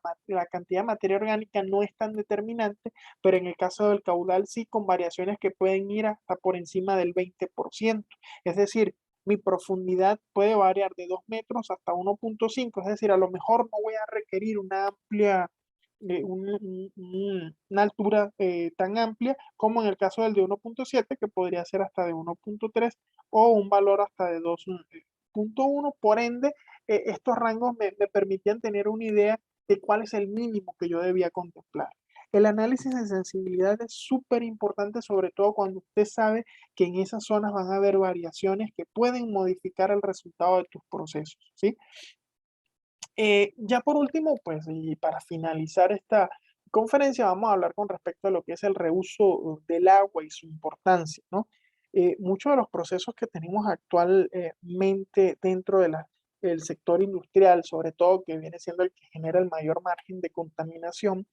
cantidad de materia orgánica no es tan determinante, pero en el caso del caudal sí, con variaciones que pueden ir hasta por encima del 20%. Es decir, mi profundidad puede variar de 2 metros hasta 1,5, es decir, a lo mejor no voy a requerir una amplia una altura tan amplia como en el caso del de 1,7 que podría ser hasta de 1,3 o un valor hasta de 2,1. Por ende, estos rangos me permitían tener una idea de cuál es el mínimo que yo debía contemplar. El análisis de sensibilidad es súper importante, sobre todo cuando usted sabe que en esas zonas van a haber variaciones que pueden modificar el resultado de tus procesos, ¿sí? Ya por último, pues, y para finalizar esta conferencia, vamos a hablar con respecto a lo que es el reuso del agua y su importancia, ¿no? Muchos de los procesos que tenemos actualmente dentro del sector industrial, sobre todo que viene siendo el que genera el mayor margen de contaminación,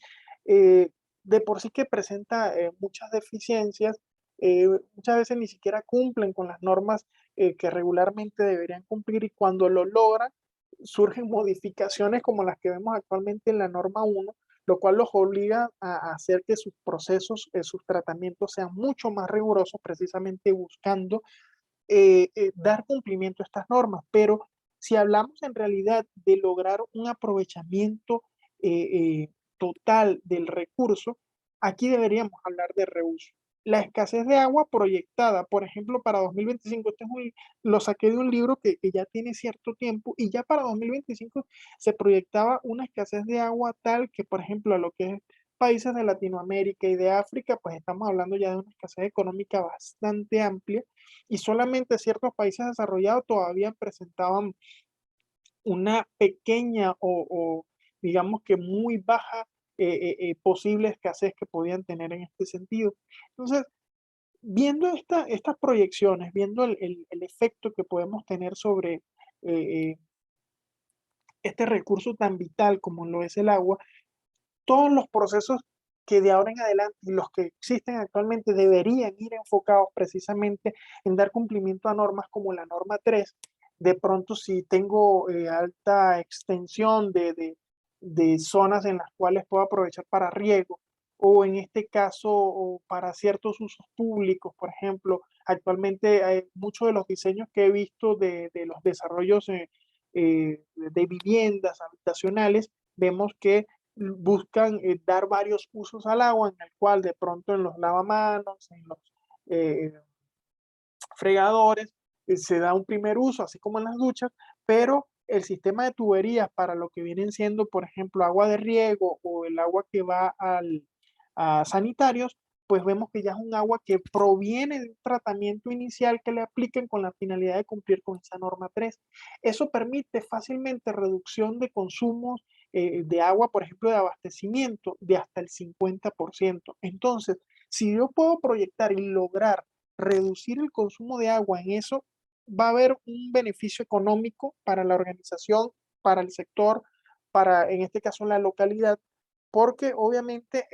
eh, de por sí que presenta muchas deficiencias, muchas veces ni siquiera cumplen con las normas que regularmente deberían cumplir y cuando lo logran, surgen modificaciones como las que vemos actualmente en la norma 1, lo cual los obliga a hacer que sus procesos, sus tratamientos sean mucho más rigurosos, precisamente buscando dar cumplimiento a estas normas. Pero si hablamos en realidad de lograr un aprovechamiento total del recurso, aquí deberíamos hablar de reuso. La escasez de agua proyectada, por ejemplo, para 2025, lo saqué de un libro que ya tiene cierto tiempo, y ya para 2025 se proyectaba una escasez de agua tal que, por ejemplo, a lo que es países de Latinoamérica y de África, pues estamos hablando ya de una escasez económica bastante amplia, y solamente ciertos países desarrollados todavía presentaban una pequeña digamos que muy baja posible escasez que podían tener en este sentido. Entonces, viendo estas proyecciones, viendo el efecto que podemos tener sobre eh, este recurso tan vital como lo es el agua, todos los procesos que de ahora en adelante y los que existen actualmente deberían ir enfocados precisamente en dar cumplimiento a normas como la norma 3. De pronto, si tengo alta extensión de zonas en las cuales puedo aprovechar para riego, o en este caso o para ciertos usos públicos, por ejemplo, actualmente hay muchos de los diseños que he visto de los desarrollos de viviendas habitacionales, vemos que buscan dar varios usos al agua, en el cual de pronto en los lavamanos, en los eh, fregadores, se da un primer uso, así como en las duchas, pero el sistema de tuberías para lo que vienen siendo, por ejemplo, agua de riego o el agua que va a sanitarios, pues vemos que ya es un agua que proviene de un tratamiento inicial que le apliquen con la finalidad de cumplir con esa norma 3. Eso permite fácilmente reducción de consumos de agua, por ejemplo, de abastecimiento, de hasta el 50%. Entonces, si yo puedo proyectar y lograr reducir el consumo de agua en eso, va a haber un beneficio económico para la organización, para el sector, para, en este caso, la localidad, porque obviamente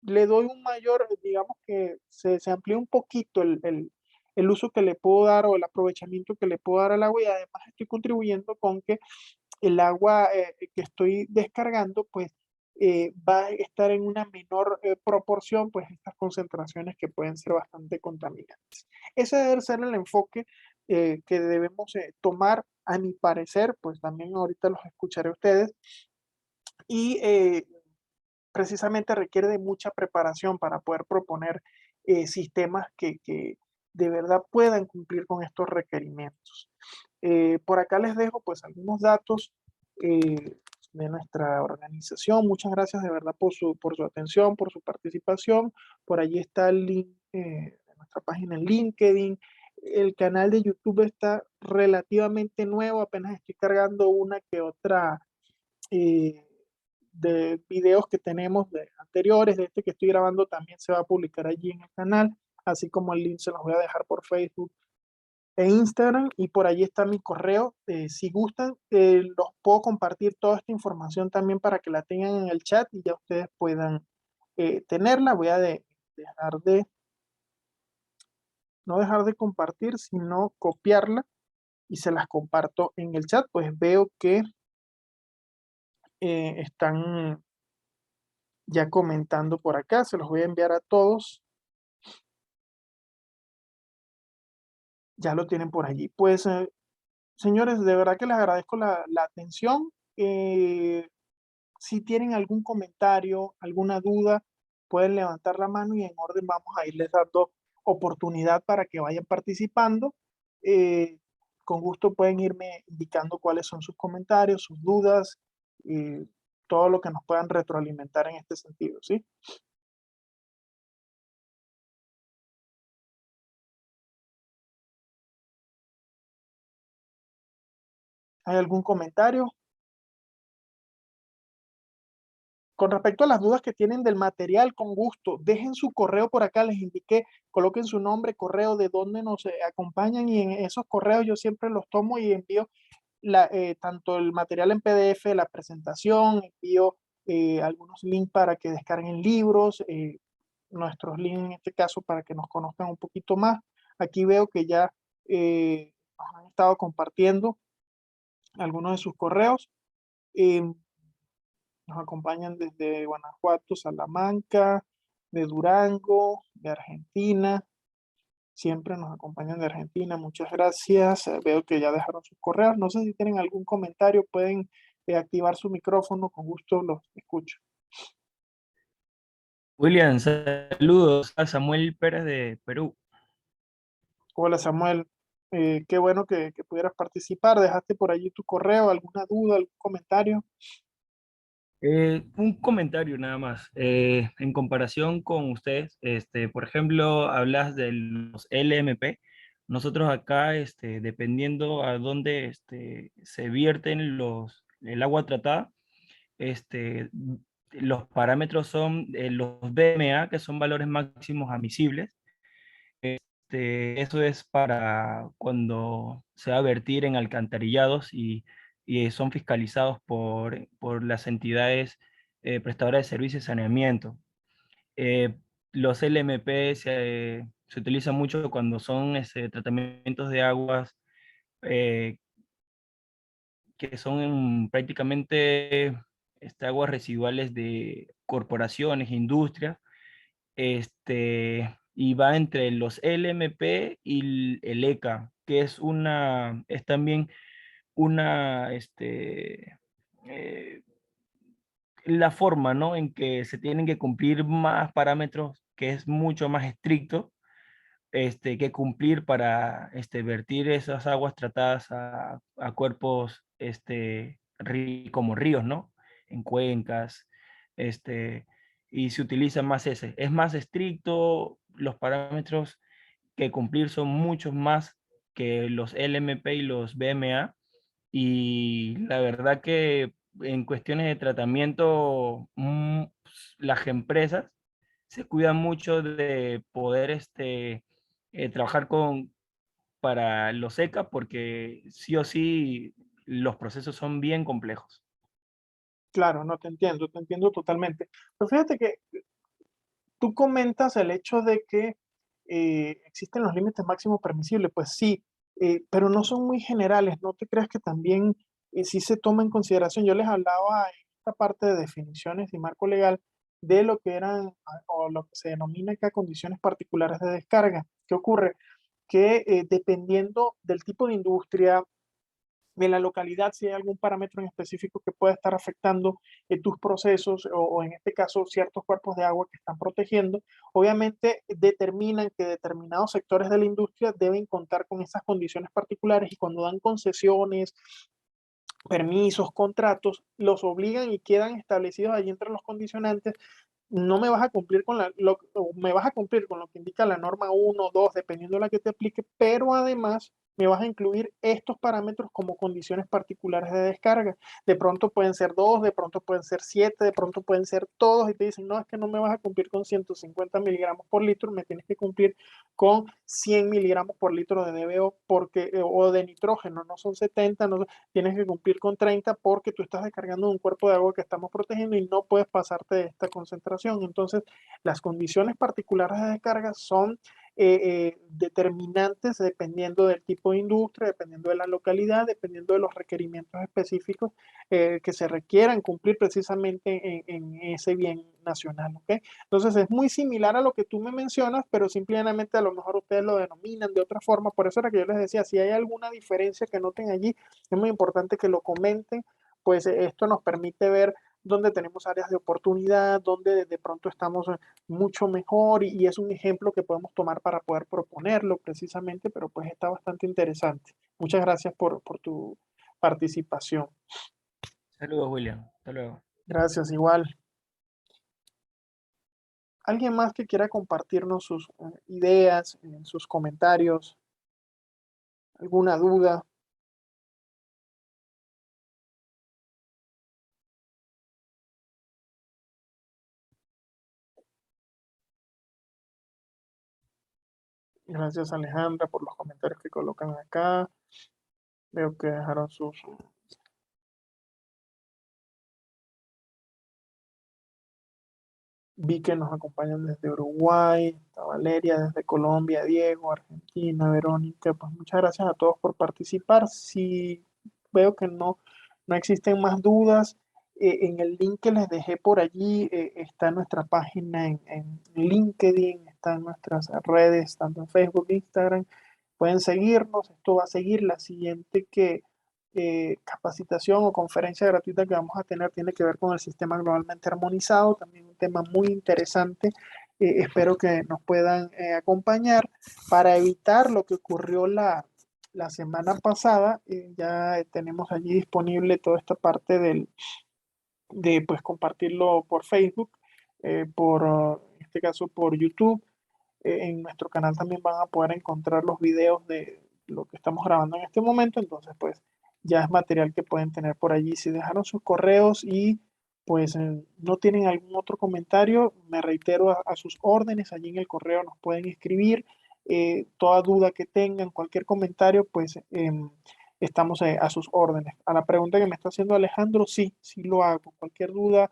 le doy un mayor, digamos que se amplía un poquito el uso que le puedo dar o el aprovechamiento que le puedo dar al agua, y además estoy contribuyendo con que el agua que estoy descargando, pues va a estar en una menor proporción, pues estas concentraciones que pueden ser bastante contaminantes. Ese debe ser el enfoque que debemos tomar, a mi parecer, pues también ahorita los escucharé a ustedes, y precisamente requiere de mucha preparación para poder proponer sistemas que de verdad puedan cumplir con estos requerimientos. Por acá les dejo pues algunos datos de nuestra organización. Muchas gracias de verdad por su atención, por su participación. Por allí está el link de nuestra página en LinkedIn. El canal de YouTube está relativamente nuevo, apenas estoy cargando una que otra eh, de videos que tenemos de anteriores. De este que estoy grabando también se va a publicar allí en el canal, así como el link se los voy a dejar por Facebook e Instagram, y por allí está mi correo. Si gustan, los puedo compartir toda esta información también para que la tengan en el chat y ya ustedes puedan tenerla. Voy a dejar no dejar de compartir, sino copiarla y se las comparto en el chat. Pues veo que están ya comentando por acá, se los voy a enviar a todos. Ya lo tienen por allí. Pues, señores, de verdad que les agradezco la atención. Si tienen algún comentario, alguna duda, pueden levantar la mano y en orden vamos a irles dando oportunidad para que vayan participando. Eh, con gusto pueden irme indicando cuáles son sus comentarios, sus dudas, y todo lo que nos puedan retroalimentar en este sentido, ¿sí? ¿Hay algún comentario? Con respecto a las dudas que tienen del material, con gusto, dejen su correo por acá, les indiqué, coloquen su nombre, correo, de dónde nos acompañan, y en esos correos yo siempre los tomo y envío tanto el material en PDF, la presentación, envío algunos links para que descarguen libros, nuestros links en este caso para que nos conozcan un poquito más. Aquí veo que ya nos han estado compartiendo algunos de sus correos. Nos acompañan desde Guanajuato, Salamanca, de Durango, de Argentina. Siempre nos acompañan de Argentina. Muchas gracias. Veo que ya dejaron sus correos. No sé si tienen algún comentario. Pueden activar su micrófono. Con gusto los escucho. William, saludos a Samuel Pérez de Perú. Hola Samuel. Qué bueno que pudieras participar. ¿Dejaste por allí tu correo? ¿Alguna duda? ¿Algún comentario? Un comentario nada más. En comparación con ustedes, por ejemplo, hablas de los LMP. Nosotros acá, dependiendo a dónde se vierten el agua tratada, este, los parámetros son los BMA, que son valores máximos admisibles. Eso es para cuando se va a vertir en alcantarillados y son fiscalizados por las entidades prestadoras de servicios de saneamiento. Eh, los LMP se utilizan mucho cuando son tratamientos de aguas eh, que son prácticamente aguas residuales de corporaciones, industrias, y va entre los LMP y el ECA, que es también una, eh, la forma, ¿no? En que se tienen que cumplir más parámetros, que es mucho más estricto, que cumplir para, vertir esas aguas tratadas a cuerpos, como ríos, ¿no? En cuencas, este, y se utiliza más ese. Es más estricto, los parámetros que cumplir son muchos más que los LMP y los BMA, y la verdad que en cuestiones de tratamiento, las empresas se cuidan mucho de poder trabajar para los ECA, porque sí o sí los procesos son bien complejos. Claro, no te entiendo totalmente. Pero fíjate que tú comentas el hecho de que existen los límites máximos permisibles, pues sí, pero no son muy generales, no te creas que también sí se toma en consideración. Yo les hablaba en esta parte de definiciones y marco legal de lo que eran o lo que se denomina acá condiciones particulares de descarga. ¿Qué ocurre? Que dependiendo del tipo de industria, de la localidad, si hay algún parámetro en específico que pueda estar afectando tus procesos o en este caso ciertos cuerpos de agua que están protegiendo, obviamente determinan que determinados sectores de la industria deben contar con esas condiciones particulares y cuando dan concesiones, permisos, contratos, los obligan y quedan establecidos allí entre los condicionantes. No me vas a cumplir con me vas a cumplir con lo que indica la norma 1 o 2, dependiendo de la que te aplique, pero además me vas a incluir estos parámetros como condiciones particulares de descarga. De pronto pueden ser 2, de pronto pueden ser 7, de pronto pueden ser todos y te dicen, no, es que no me vas a cumplir con 150 miligramos por litro, me tienes que cumplir con 100 miligramos por litro de DBO porque, o de nitrógeno, no son 70, no, tienes que cumplir con 30 porque tú estás descargando un cuerpo de agua que estamos protegiendo y no puedes pasarte de esta concentración. Entonces, las condiciones particulares de descarga son determinantes dependiendo del tipo de industria, dependiendo de la localidad, dependiendo de los requerimientos específicos que se requieran cumplir precisamente en ese bien nacional. ¿Okay? Entonces es muy similar a lo que tú me mencionas, pero simplemente a lo mejor ustedes lo denominan de otra forma. Por eso era que yo les decía, si hay alguna diferencia que noten allí, es muy importante que lo comenten, pues esto nos permite ver dónde tenemos áreas de oportunidad, dónde de pronto estamos mucho mejor y es un ejemplo que podemos tomar para poder proponerlo precisamente, pero pues está bastante interesante. Muchas gracias por tu participación. Saludos, William. Hasta luego. Gracias, igual. ¿Alguien más que quiera compartirnos sus ideas, sus comentarios, alguna duda? Gracias, Alejandra, por los comentarios que colocan acá. Veo que dejaron sus... Vi que nos acompañan desde Uruguay, está Valeria desde Colombia, Diego, Argentina, Verónica. Pues muchas gracias a todos por participar. Si veo que no existen más dudas, En el link que les dejé por allí está nuestra página en LinkedIn, están nuestras redes, tanto en Facebook, Instagram. Pueden seguirnos. Esto va a seguir la siguiente capacitación o conferencia gratuita que vamos a tener tiene que ver con el sistema globalmente armonizado, también un tema muy interesante. Espero que nos puedan acompañar para evitar lo que ocurrió la semana pasada. Ya tenemos allí disponible toda esta parte de pues compartirlo por Facebook, en este caso por YouTube. En nuestro canal también van a poder encontrar los videos de lo que estamos grabando en este momento, entonces pues ya es material que pueden tener por allí. Si dejaron sus correos y pues no tienen algún otro comentario, me reitero a sus órdenes, allí en el correo nos pueden escribir. Toda duda que tengan, cualquier comentario, pues estamos a sus órdenes. A la pregunta que me está haciendo Alejandro, sí, sí lo hago. Cualquier duda,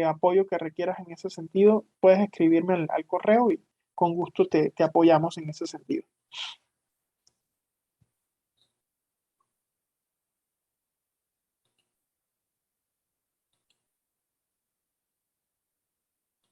apoyo que requieras en ese sentido, puedes escribirme al correo y con gusto te apoyamos en ese sentido.